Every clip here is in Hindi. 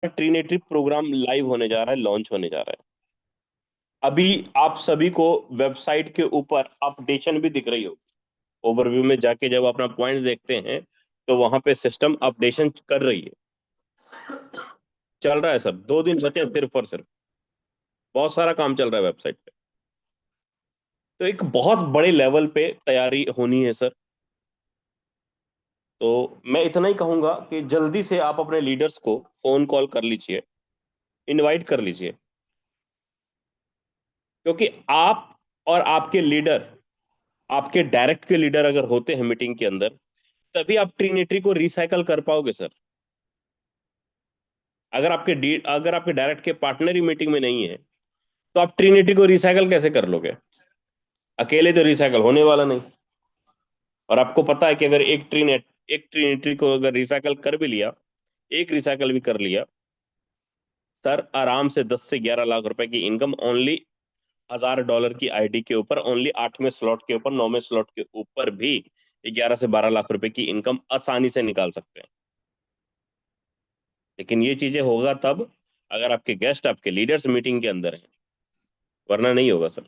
ट्रिनेटरी प्रोग्राम लाइव होने जा रहा है, लॉन्च होने जा रहा है। अभी आप सभी को वेबसाइट के ऊपर अपडेशन भी दिख रही हो। ओवरव्यू में जाके जब अपना पॉइंट्स देखते हैं तो वहां पे सिस्टम अपडेशन कर रही है, चल रहा है सर। 2 दिन बचे हैं सिर्फ और सिर्फ। बहुत सारा काम चल रहा है वेबसाइट पे। तो एक बहुत बड़े लेवल पे तैयारी होनी है सर। तो मैं इतना ही कहूंगा कि जल्दी से आप अपने लीडर्स को फोन कॉल कर लीजिए, इनवाइट कर लीजिए। क्योंकि आप और आपके लीडर, आपके डायरेक्ट के लीडर अगर होते हैं मीटिंग के अंदर, तभी आप ट्रिनिटी को रिसाइकल कर पाओगे सर। अगर आपके डायरेक्ट के पार्टनर ही मीटिंग में नहीं है तो आप ट्रिनिटी को रिसाइकल कैसे कर लोगे? अकेले तो रिसाइकल होने वाला नहीं। और आपको पता है कि अगर एक ट्रिनिटी को अगर रिसाइकल कर भी लिया, एक रिसाइकल भी कर लिया सर, आराम से 10 से 11 लाख रुपए की इनकम ओनली $1000 की आईडी के ऊपर, ओनली 8वें स्लॉट के ऊपर, 9वें स्लॉट के ऊपर भी 11 से 12 लाख रुपए की इनकम आसानी से निकाल सकते हैं। लेकिन ये चीजें होगा तब अगर आपके गेस्ट, आपके लीडर्स मीटिंग के अंदर हैं, वरना नहीं होगा सर।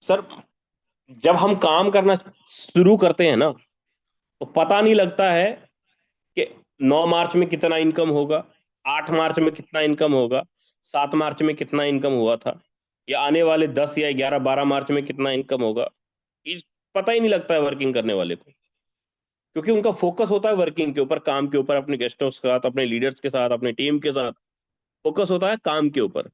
सर, जब हम काम करना शुरू करते हैं ना, तो पता नहीं लगता है कि 9 मार्च में कितना इनकम होगा, 8 मार्च में कितना इनकम होगा, 7 मार्च में कितना इनकम हुआ था, या आने वाले 10 या 11 12 मार्च में कितना इनकम होगा। ये पता ही नहीं लगता है वर्किंग करने वाले को। क्योंकि उनका फोकस होता है वर्किंग के ऊपर, काम के ऊपर, अपने गेस्टों के साथ, अपने लीडर्स के साथ, अपनी टीम के साथ। फोकस होता है काम के ऊपर।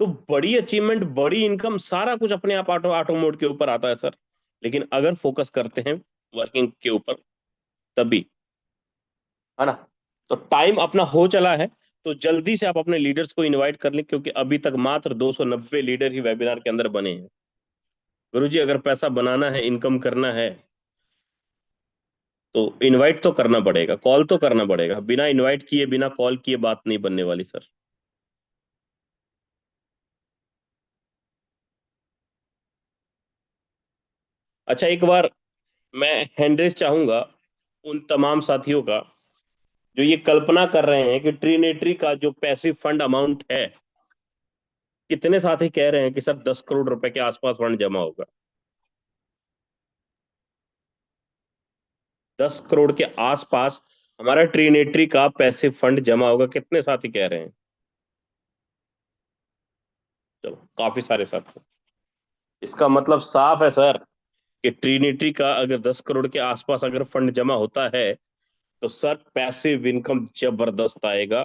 तो बड़ी अचीवमेंट, बड़ी इनकम, सारा कुछ अपने आप ऑटो ऑटो मोड के ऊपर आता है सर। लेकिन अगर फोकस करते हैं वर्किंग के ऊपर, तभी, है ना? तो टाइम अपना हो चला है। तो जल्दी से आप अपने लीडर्स को इनवाइट कर लें, क्योंकि अभी तक मात्र 290 लीडर ही वेबिनार के अंदर बने हैं। गुरुजी, अगर पैसा बनाना है, इनकम करना है, तो इनवाइट तो करना पड़ेगा, कॉल तो करना पड़ेगा। बिना इनवाइट किए, बिना कॉल किए बात नहीं बनने वाली सर। अच्छा, एक बार मैं हैंडरेस चाहूंगा उन तमाम साथियों का जो ये कल्पना कर रहे हैं कि ट्रिनेटरी का जो पैसिव फंड अमाउंट है, कितने साथी कह रहे हैं कि सर 10 करोड़ रुपए के आसपास फंड जमा होगा? 10 करोड़ के आसपास हमारा ट्रिनेटरी का पैसिव फंड जमा होगा, कितने साथी कह रहे हैं? चलो, काफी सारे साथी। इसका मतलब साफ है सर कि ट्रिनिटी का अगर 10 करोड़ के आसपास अगर फंड जमा होता है, तो सर पैसिव इनकम जबरदस्त आएगा।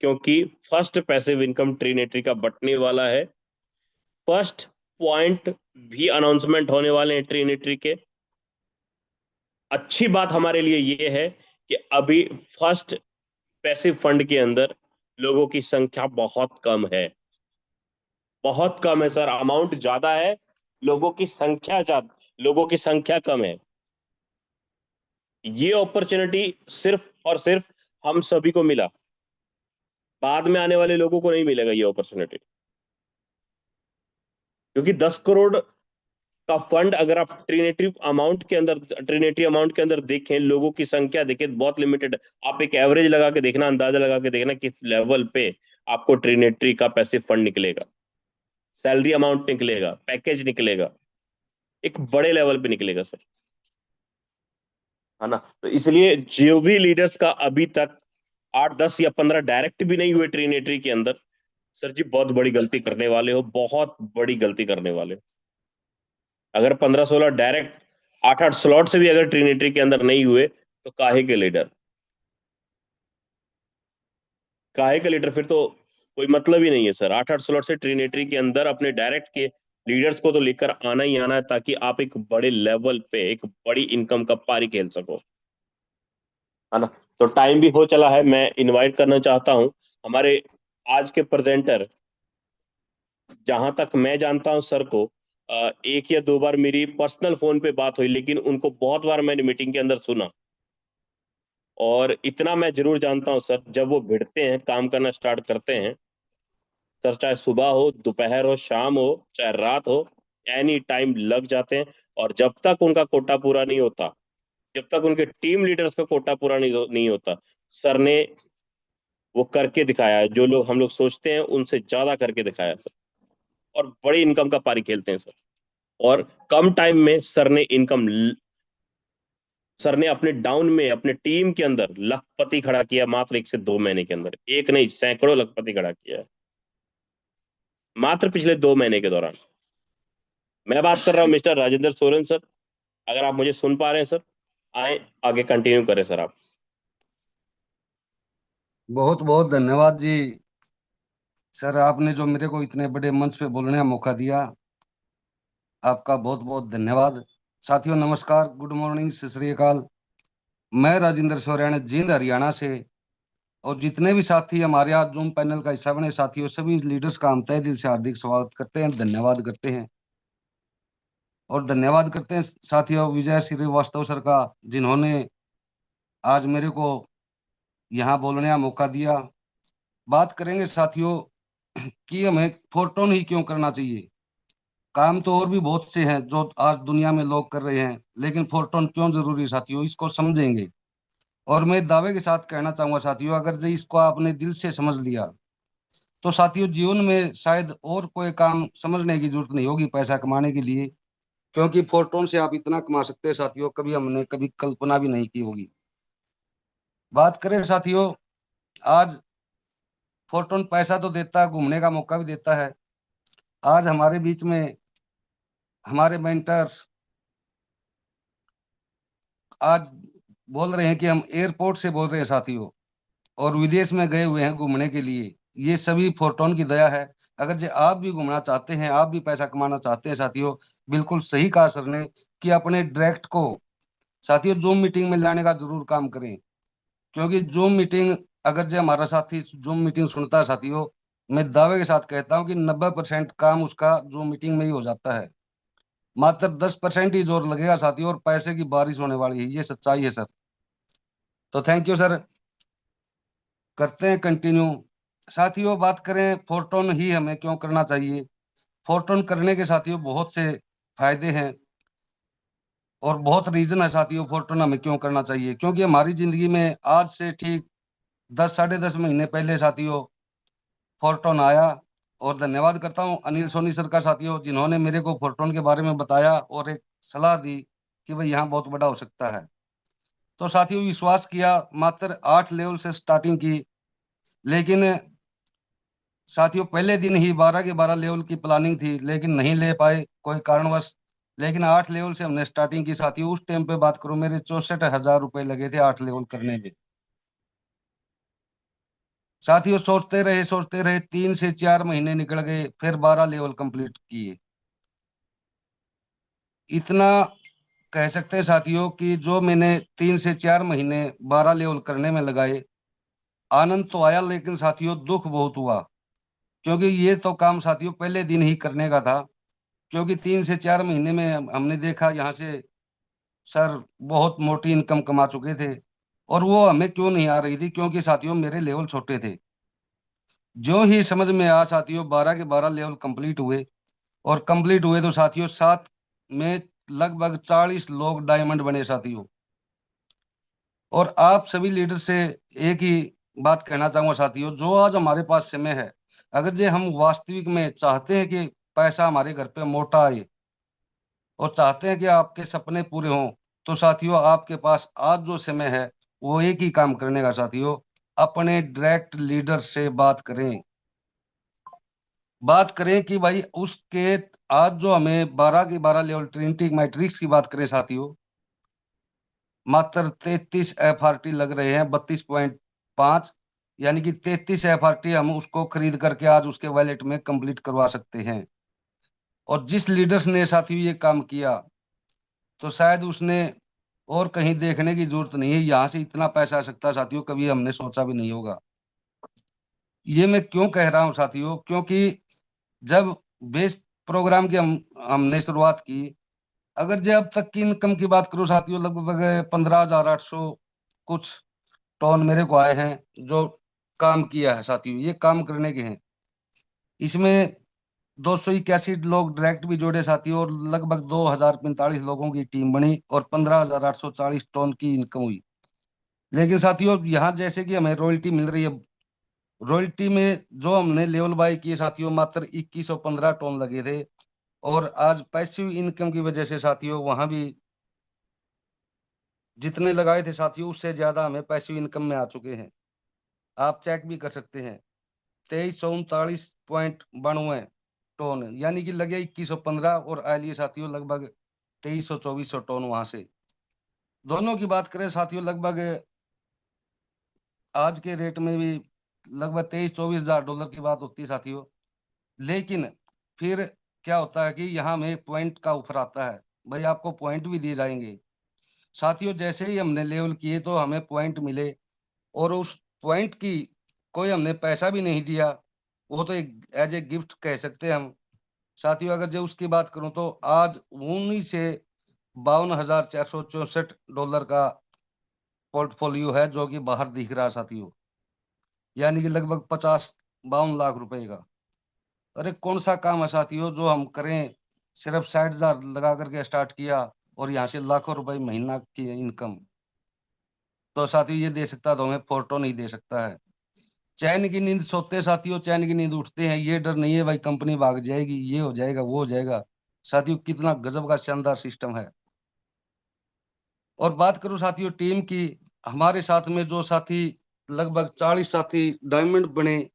क्योंकि फर्स्ट पैसिव इनकम ट्रिनिटी का बटने वाला है। फर्स्ट पॉइंट भी अनाउंसमेंट होने वाले हैं ट्रिनिटी के। अच्छी बात हमारे लिए ये है कि अभी फर्स्ट पैसिव फंड के अंदर लोगों की संख्या बहुत कम है। बहुत कम है सर, अमाउंट ज्यादा है, लोगों की संख्या कम है। ये अपॉर्चुनिटी सिर्फ और सिर्फ हम सभी को मिला। बाद में आने वाले लोगों को नहीं मिलेगा ये अपॉर्चुनिटी। क्योंकि 10 करोड़ का फंड अगर आप ट्रिनेटिव अमाउंट के अंदर देखें, लोगों की संख्या देखें तो बहुत लिमिटेड है। आप एक एवरेज लगा के देखना, अंदाजा लगा के देखना किस लेवल पे आपको ट्रिनेटरी का पैसिव फंड निकलेगा, सैलरी अमाउंट निकलेगा, पैकेज निकलेगा। एक बड़े लेवल पे निकलेगा सर, है ना? तो इसलिए जो भी लीडर्स का अभी तक 8 10 या 15 डायरेक्ट भी नहीं हुए ट्रिनेटरी के अंदर, सर जी बहुत बड़ी गलती करने वाले हो, बहुत बड़ी गलती करने वाले हो। अगर 15 16 डायरेक्ट, 8 8 स्लॉट से भी अगर ट्रिनिटी के अंदर नहीं हुए, तो काहे के लीडर? काहे का लीडर? फिर तो कोई मतलब ही नहीं है सर। 8 8 स्लॉट से ट्रिनिटी के अंदर अपने डायरेक्ट के लीडर्स को तो लेकर आना ही आना है, ताकि आप एक बड़े लेवल पे एक बड़ी इनकम का पारी खेल सको, है ना? तो टाइम भी हो चला है। मैं इनवाइट करना चाहता हूं हमारे आज के प्रेजेंटर। जहां तक मैं जानता हूं सर को, 1 या 2 बार मेरी पर्सनल फोन पे बात हुई, लेकिन उनको बहुत बार मैंने मीटिंग के अंदर सुना। और इतना मैं जरूर जानता हूं सर, जब वो भिड़ते हैं, काम करना स्टार्ट करते हैं सर, चाहे सुबह हो, दोपहर हो, शाम हो, चाहे रात हो, एनी टाइम लग जाते हैं। और जब तक उनका कोटा पूरा नहीं होता, जब तक उनके टीम लीडर्स का कोटा पूरा नहीं होता, सर ने वो करके दिखाया है। जो लोग हम लोग सोचते हैं उनसे ज्यादा करके दिखाया सर, और बड़ी इनकम का पारी खेलते हैं सर। और कम टाइम में सर ने अपने डाउन में अपने टीम के अंदर लखपति खड़ा किया, मात्र 1 से 2 महीने के अंदर। एक नहीं, सैकड़ों लखपति खड़ा किया है मात्र पिछले 2 महीने के दौरान। मैं बात कर रहा हूं मिस्टर राजेंद्र सोरेन सर, अगर आप मुझे सुन पा रहे हैं सर, आए आगे कंटिन्यू करें सर आप। बहुत बहुत धन्यवाद जी। सर आपने जो मेरे को इतने बड़े मंच पे बोलने का मौका दिया, आपका बहुत बहुत धन्यवाद। साथियों नमस्कार, गुड मॉर्निंग, सत श्री अकाल। मैं राजेंद्र सोरेन, जींद हरियाणा से। और जितने भी साथी हमारे आज जूम पैनल का हिस्सा बने साथियों, सभी लीडर्स का हम तहे दिल से हार्दिक स्वागत करते हैं, धन्यवाद करते हैं। और धन्यवाद करते हैं साथियों विजय श्रीवास्तव सर का, जिन्होंने आज मेरे को यहाँ बोलने का मौका दिया। बात करेंगे साथियों कि हमें फोरटोन ही क्यों करना चाहिए। काम तो और भी बहुत से हैं जो आज दुनिया में लोग कर रहे हैं, लेकिन फोरटोन क्यों जरूरी है साथियों, इसको समझेंगे। और मैं दावे के साथ कहना चाहूंगा साथियों, अगर जो इसको आपने दिल से समझ लिया तो साथियों जीवन में शायद और कोई काम समझने की जरूरत नहीं होगी पैसा कमाने के लिए। क्योंकि फोरटोन से आप इतना कमा सकते हैं साथियों, कभी हमने कभी कल्पना भी नहीं की होगी। बात करें साथियों, आज फोरटोन पैसा तो देता है, घूमने का मौका भी देता है। आज हमारे बीच में हमारे मेंटर आज बोल रहे हैं कि हम एयरपोर्ट से बोल रहे हैं साथियों, और विदेश में गए हुए हैं घूमने के लिए। ये सभी फोरटोन की दया है। अगर जो आप भी घूमना चाहते हैं, आप भी पैसा कमाना चाहते हैं साथियों, बिल्कुल सही कहा सर ने कि अपने डायरेक्ट को साथियों जूम मीटिंग में लाने का जरूर काम करें। क्योंकि जूम मीटिंग, अगर जो हमारा साथी जूम मीटिंग सुनता है साथियों, मैं दावे के साथ कहता हूँ कि 90% काम उसका जूम मीटिंग में ही हो जाता है। मात्र 10% ही जोर लगेगा साथियों, और पैसे की बारिश होने वाली है, ये सच्चाई है सर। तो थैंक यू सर। करते हैं कंटिन्यू साथियों। बात करें फोरटोन ही हमें क्यों करना चाहिए। फोरटोन करने के साथियों बहुत से फायदे हैं, और बहुत रीजन है साथियों फोरटोन हमें क्यों करना चाहिए। क्योंकि हमारी जिंदगी में आज से ठीक 10 साढ़े 10 महीने पहले साथियों फोरटोन आया। और धन्यवाद करता हूँ अनिल सोनी सर का साथियों, जिन्होंने मेरे को फोरटोन के बारे में बताया और एक सलाह दी कि भाई यहाँ बहुत बड़ा हो सकता है। तो साथियों विश्वास किया, मात्र 8 लेवल से स्टार्टिंग की। लेकिन साथियों पहले दिन ही 12 के 12 लेवल की प्लानिंग थी, लेकिन नहीं ले पाए कोई कारणवश। लेकिन 8 लेवल से हमने स्टार्टिंग की साथियों। उस टाइम पे बात करूं, मेरे 64,000 रुपए लगे थे 8 लेवल करने में। साथियों सोचते रहे 3 से 4 महीने निकल गए, फिर 12 लेवल कंप्लीट किए। इतना कह सकते हैं साथियों कि जो मैंने 3 से 4 महीने 12 लेवल करने में लगाए, आनंद तो आया, लेकिन साथियों दुख बहुत हुआ। क्योंकि ये तो काम साथियों पहले दिन ही करने का था। क्योंकि 3 से 4 महीने में हमने देखा यहाँ से सर बहुत मोटी इनकम कमा चुके थे। और वो हमें क्यों नहीं आ रही थी, क्योंकि साथियों मेरे लेवल छोटे थे। जो ही समझ में आ साथियों, 12 के 12 लेवल कंप्लीट हुए। और कंप्लीट हुए तो साथियों साथ में लगभग 40 लोग डायमंड बने साथियों। और आप सभी लीडर से एक ही बात कहना चाहूंगा साथियों, जो आज हमारे पास समय है, अगर जे हम वास्तविक में चाहते हैं कि पैसा हमारे घर पे मोटा आए, और चाहते हैं कि आपके सपने पूरे हों, तो साथियों आपके पास आज जो समय है वो एक ही काम करने का साथियों, अपने डायरेक्ट लीडर से बात करें। बात करें कि भाई उसके आज जो हमें 12 के 12 लेवल ट्रिनिटी मैट्रिक्स की बात करें साथियों, मात्र 33 FRT लग रहे हैं, 32.5। यानी कि 33 FRT हम उसको खरीद करके आज उसके वॉलेट में कंप्लीट करवा सकते हैं। और जिस लीडर्स ने साथियों ये काम किया, तो शायद उसने और कहीं देखने की जरूरत नहीं है, यहाँ से इतना पैसा आ सकता है साथियों, कभी हमने सोचा भी नहीं होगा। ये मैं क्यों कह रहा हूँ साथियों, क्योंकि जब बेस प्रोग्राम की हमने शुरुआत की, अगर जो अब तक की इनकम की बात करूँ साथियों, लगभग 15,800 कुछ टोन मेरे को आए हैं जो काम किया है साथियों, ये काम करने के हैं। इसमें 281 लोग डायरेक्ट भी जोड़े साथियों, और लगभग 2045 लोगों की टीम बनी और 15,840 टन की इनकम हुई। लेकिन साथियों यहाँ जैसे कि हमें रॉयल्टी मिल रही है, रॉयल्टी में जो हमने लेवल बाय किए साथियों मात्र 2115 टन लगे थे, और आज पैसिव इनकम की वजह से साथियों वहां भी जितने लगाए थे साथियों उससे ज्यादा हमें पैसिव इनकम में आ चुके हैं। आप चेक भी कर सकते हैं, 2339.92 टन, यानी कि लगे 2115, और आए लिए साथियों लगभग 2300-2400 टन वहां से। दोनों की बात करें साथियों, लगभग आज के रेट में भी लगभग 23-24 हजार डॉलर की बात होती है साथियों। लेकिन फिर क्या होता है कि यहाँ में पॉइंट का ऑफर आता है, भाई आपको पॉइंट भी दिए जाएंगे साथियों। जैसे ही हमने लेवल किए तो हमें पॉइंट मिले, और उस पॉइंट की कोई हमने पैसा भी नहीं दिया, वो तो एक एज ए गिफ्ट कह सकते हैं हम साथियों। अगर जो उसकी बात करूं तो आज उन्हीं से 52,464 डॉलर का पोर्टफोलियो है जो कि बाहर दिख रहा है साथियों, यानी कि लगभग 52 लाख रुपए का। अरे कौन सा काम है साथियों जो हम करें, सिर्फ 60 हजार लगा करके स्टार्ट किया और यहाँ से लाखों रुपए महीना की इनकम। तो साथियों ये दे सकता तो हमें फोर्टो नहीं दे सकता है। चैन की नींद सोते साथियों, चैन की नींद उठते हैं, ये डर नहीं है भाई कंपनी भाग जाएगी, ये हो जाएगा वो हो जाएगा। साथियों कितना गजब का शानदार सिस्टम है। और बात करूं साथियों टीम की, हमारे साथ में जो साथी लगभग 40 साथी डायमंड बने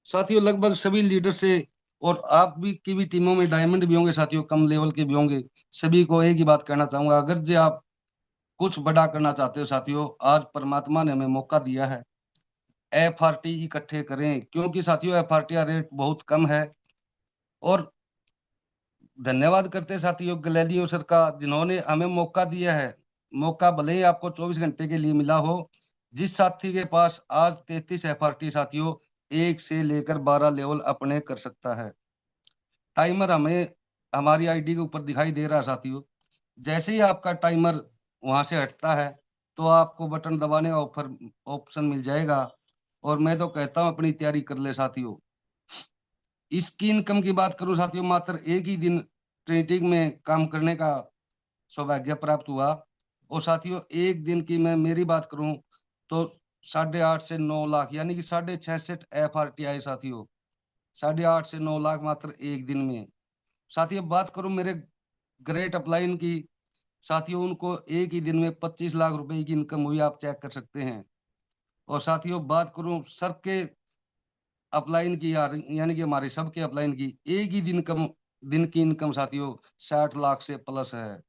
साथियों, लगभग सभी लीडर से, और आप भी की भी टीमों में डायमंड भी होंगे साथियों, कम लेवल के भी होंगे। सभी को एक ही बात कहना चाहूंगा, अगर जो आप कुछ बड़ा करना चाहते हो साथियों, आज परमात्मा ने हमें मौका दिया है, एफआरटी इकट्ठे करें, क्योंकि साथियों एफआरटी का रेट बहुत कम है। और धन्यवाद करते हैं साथियों गलेलियो सर का, जिन्होंने हमें मौका दिया है। मौका भले ही आपको 24 घंटे के लिए मिला हो। जिस साथी के पास आज 33 एफआरटी साथियों, 1 से लेकर 12 लेवल अपने कर सकता है। टाइमर हमें हमारी आईडी के ऊपर दिखाई दे रहा है साथियों। जैसे ही आपका टाइमर वहां से हटता है तो आपको बटन दबाने का ऑफर ऑप्शन मिल जाएगा। और मैं तो कहता हूँ अपनी तैयारी कर ले साथियों। इसकी इनकम की बात करूं साथियों, मात्र एक ही दिन ट्रेडिंग में काम करने का सौभाग्य प्राप्त हुआ। और साथियों एक दिन की मैं मेरी बात करूं तो 8.5 से 9 लाख, यानी कि 66.5 एफआरटी आए साथियों। 8.5 से 9 लाख मात्र एक दिन में। साथियों बात करूं मेरे ग्रेट अपलाइन की साथियों, उनको एक ही दिन में 25 लाख रुपए की इनकम हुई, आप चेक कर सकते हैं। और साथियों बात करूं सर के अपलाइन की यानी कि हमारे सबके अपलाइन की, एक ही दिन की इनकम साथियों 60 लाख से प्लस है।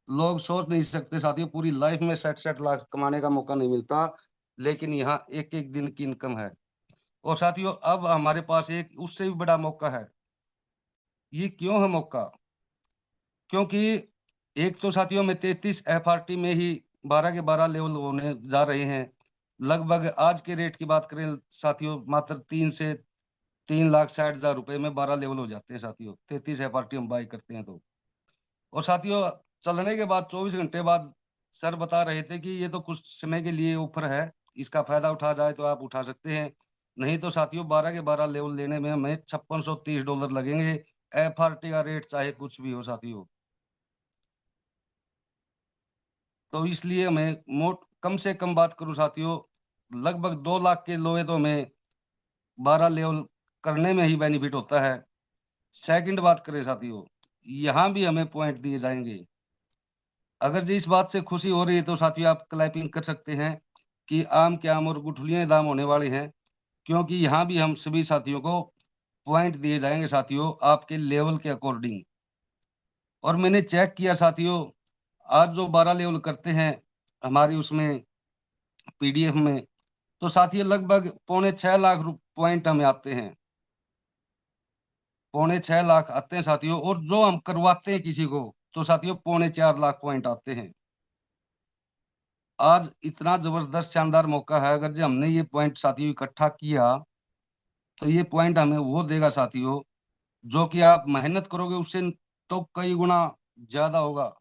लोग सोच नहीं सकते साथियों, पूरी लाइफ में 60-60 लाख कमाने का मौका नहीं मिलता, लेकिन यहाँ एक एक दिन की इनकम है। और साथियों अब हमारे पास एक उससे भी बड़ा मौका है। ये क्यों है मौका? क्योंकि एक तो साथियों में 33 एफआरटी में ही 12 के 12 लेवल होने जा रहे हैं। लगभग आज के रेट की बात करें साथियों, मात्र 3 से 3,60,000 रुपए में 12 लेवल हो जाते हैं साथियों, 33 एफआरटी हम बाई करते हैं तो। और साथियों चलने के बाद 24 घंटे बाद सर बता रहे थे कि ये तो कुछ समय के लिए ऑफर है, इसका फायदा उठा जाए तो आप उठा सकते हैं, नहीं तो साथियों 12 के 12 लेवल लेने में हमें 5630 डॉलर लगेंगे, एफआरटी का रेट चाहे कुछ भी हो साथियों। तो इसलिए हमें मोट कम से कम बात करूं साथियों, लगभग 2 लाख के लोहे तो हमें 12 लेवल करने में ही बेनिफिट होता है। सेकंड बात करें साथियों, यहाँ भी हमें पॉइंट दिए जाएंगे। अगर जी इस बात से खुशी हो रही है तो साथियों आप क्लैपिंग कर सकते हैं कि आम के आम और गुठलियां दाम होने वाले हैं, क्योंकि यहाँ भी हम सभी साथियों को पॉइंट दिए जाएंगे साथियों आपके लेवल के अकॉर्डिंग। और मैंने चेक किया साथियों, आज जो 12 लेवल करते हैं हमारी उसमें पीडीएफ में, तो साथियों लगभग 6.25 लाख पॉइंट हमें आते हैं। 6.25 लाख आते हैं साथियों, और जो हम करवाते हैं किसी को तो साथियों 4.25 लाख पॉइंट आते हैं। आज इतना जबरदस्त शानदार मौका है, अगर जो हमने ये पॉइंट साथियों इकट्ठा किया तो ये पॉइंट हमें वो देगा साथियों जो कि आप मेहनत करोगे उससे तो कई गुना ज्यादा होगा।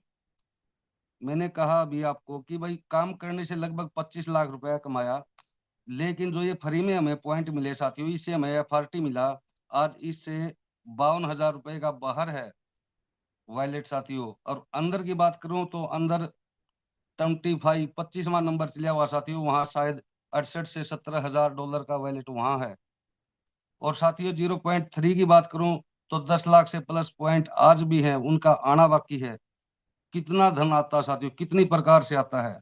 मैंने कहा अभी आपको कि भाई काम करने से लगभग 25 लाख रुपया कमाया, लेकिन जो ये फ्री में हमें पॉइंट मिले साथियों, इससे हमें एफआरटी मिला, आज इससे 52,000 रुपए का बाहर है वॉलेट साथियों। और अंदर की बात करूं तो अंदर 25वां नंबर चलिया हुआ साथियों, वहां शायद 68 से 17 हजार डॉलर का वैलेट वहां है। और साथियों 0.3 की बात करूं तो 10 लाख से प्लस पॉइंट आज भी है, उनका आना बाकी है। कितना धन आता है साथियों, कितनी प्रकार से आता है,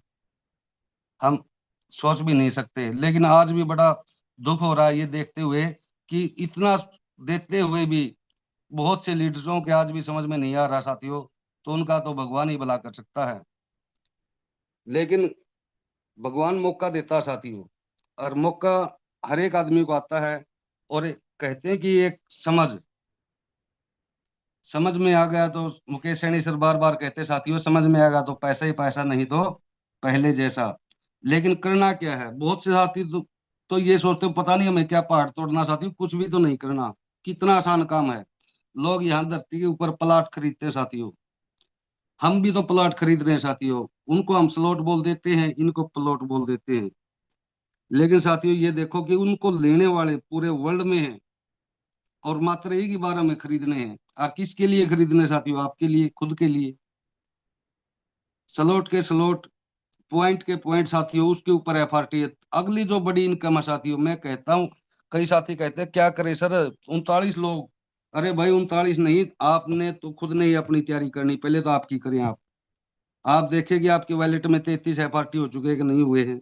हम सोच भी नहीं सकते। लेकिन आज भी बड़ा दुख हो रहा है ये देखते हुए कि इतना देते हुए भी बहुत से लीडर्सों के आज भी समझ में नहीं आ रहा साथियों। तो उनका तो भगवान ही भला कर सकता है। लेकिन भगवान मौका देता है साथियों, और मौका हर एक आदमी को आता है। और कहते हैं कि एक समझ समझ में आ गया तो, मुकेश सैनी सर बार बार कहते साथियों, समझ में आएगा तो पैसा ही पैसा, नहीं तो पहले जैसा। लेकिन करना क्या है, बहुत से साथी तो ये सोचते हो पता नहीं हमें क्या पहाड़ तोड़ना साथियों, कुछ भी तो नहीं करना। कितना आसान काम है। लोग यहाँ धरती के ऊपर प्लाट खरीदते हैं साथियों, हम भी तो प्लॉट खरीद रहे हैं साथियों। उनको हम स्लॉट बोल देते हैं, इनको प्लॉट बोल देते हैं। लेकिन साथियों ये देखो कि उनको लेने वाले पूरे वर्ल्ड में हैं, और मात्र एक ही बार हमें खरीदने हैं। और किसके लिए खरीदने साथियों, आपके लिए, खुद के लिए। स्लॉट के स्लॉट, पॉइंट के पॉइंट साथियों, उसके ऊपर एफआरटी है। अगली जो बड़ी इनकम है साथियों, मैं कहता हूँ, कई साथी कहते हैं क्या करे सर 39 लोग। अरे भाई 39 नहीं, आपने तो खुद ने ही अपनी तैयारी करनी, पहले तो आपकी करें आप देखें कि आपके वैलेट में 33 एफआरटी हो चुके हैं कि नहीं हुए हैं।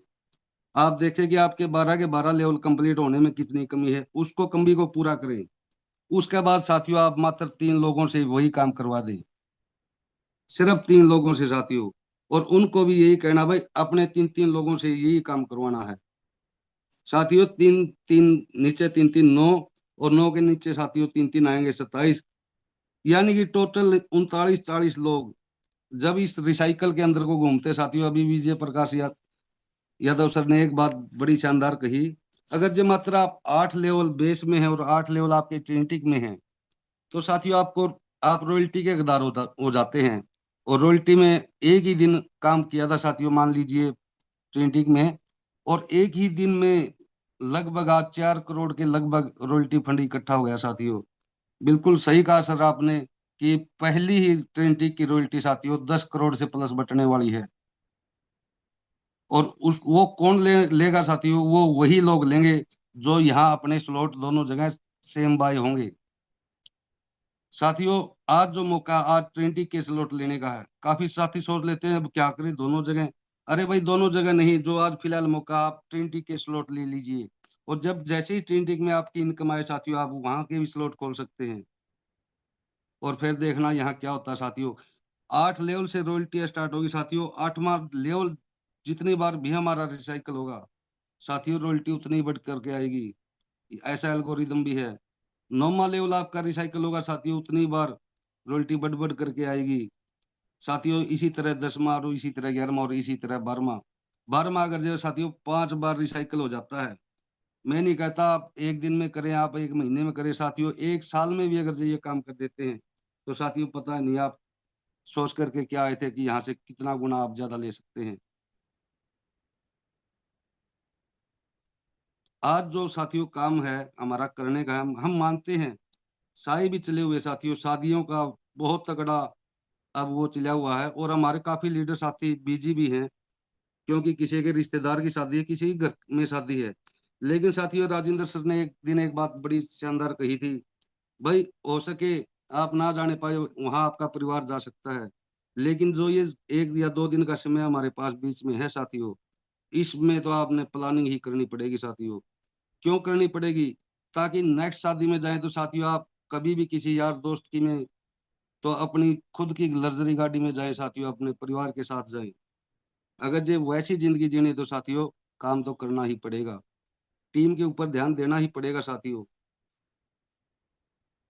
आप देखें कि आपके 12 के 12 लेवल कंप्लीट होने में कितनी कमी है, उसको कमी को पूरा करें। उसके बाद साथियों आप मात्र 3 लोगों से वही काम करवा दें, सिर्फ 3 लोगों से साथियों। और उनको भी यही कहना भाई, अपने 3 3 लोगों से यही काम करवाना है साथियों। 3 3 नीचे 3 3 9, और 9 के नीचे साथियों 3 3 आएंगे 27। यानी कि टोटल 39 40 लोग जब इस रिसाइकल के अंदर को घूमते साथियों। अभी विजय प्रकाश यादव सर ने एक बात बड़ी शानदार कही, अगर जो मात्र आप 8 लेवल बेस में है और 8 लेवल आपके ट्रिनिटी में है, तो साथियों आप रॉयल्टी के हकदार हो जाते हैं। और रॉयल्टी में एक ही दिन काम किया था साथियों, मान लीजिए ट्रिनिटी में, और एक ही दिन में लगभग आज 4 करोड़ के लगभग रॉयल्टी फंड इकट्ठा हो गया साथियों। बिल्कुल सही कहा सर आपने कि पहली ही ट्रिनिटी की रॉयल्टी साथियों 10 करोड़ से प्लस बटने वाली है। और उस वो कौन लेगा साथियों, वो वही लोग लेंगे जो यहाँ अपने स्लॉट दोनों जगह सेम बाय होंगे साथियों। आज जो मौका, आज 20 के स्लॉट लेने का है, काफी साथी सोच लेते हैं अब क्या करें दोनों जगह। अरे भाई दोनों जगह नहीं, जो आज फिलहाल मौका, आप 20 के स्लॉट ले लीजिए। और जब जैसे ही 20 में आपकी इनकम आए साथियों, आप वहां के भी स्लॉट खोल सकते हैं। और फिर देखना यहाँ क्या होता है साथियों। 8 लेवल से रॉयल्टी स्टार्ट होगी साथियों, 8वां लेवल जितनी बार भी हमारा रिसाइकल होगा साथियों, रॉयल्टी उतनी बढ़ करके आएगी। ऐसा एल्गोरिदम भी है। 9वां लेवल आपका रिसाइकल होगा साथियों, उतनी बार रॉयल्टी बढ़ बढ़ करके आएगी साथियों। इसी तरह 10वां, और इसी तरह 11वां, और इसी तरह 12वां। 12वां अगर जो साथियों 5 बार रिसाइकल हो जाता है, मैं नहीं कहता आप एक दिन में करें, आप एक महीने में करें साथियों, एक साल में भी अगर जो ये काम कर देते हैं, तो साथियों पता नहीं आप सोच करके क्या आए थे कि यहाँ से कितना गुना आप ज्यादा ले सकते हैं। आज जो साथियों काम है हमारा करने का, हम मानते हैं शाही भी चले हुए साथियों, शादियों का बहुत तगड़ा अब वो चला हुआ है। और हमारे काफी लीडर साथी बिजी भी हैं, क्योंकि किसी के रिश्तेदार की शादी है, किसी के घर में शादी है। लेकिन साथियों राजेंद्र सर ने एक दिन एक बात बड़ी शानदार कही थी, भाई हो सके आप ना जाने पाए वहां, आपका परिवार जा सकता है। लेकिन जो ये 1 या 2 दिन का समय हमारे पास बीच में है साथियों, इसमें तो आपने प्लानिंग ही करनी पड़ेगी साथियों। क्यों करनी पड़ेगी, ताकि नेक्स्ट शादी में जाए तो साथियों आप कभी भी किसी यार दोस्त की में, तो अपनी खुद की लग्जरी गाड़ी में जाए साथियों, अपने परिवार के साथ जाए। अगर जे वैसी जिंदगी जीनी तो साथियों काम तो करना ही पड़ेगा, टीम के ऊपर ध्यान देना ही पड़ेगा साथियों।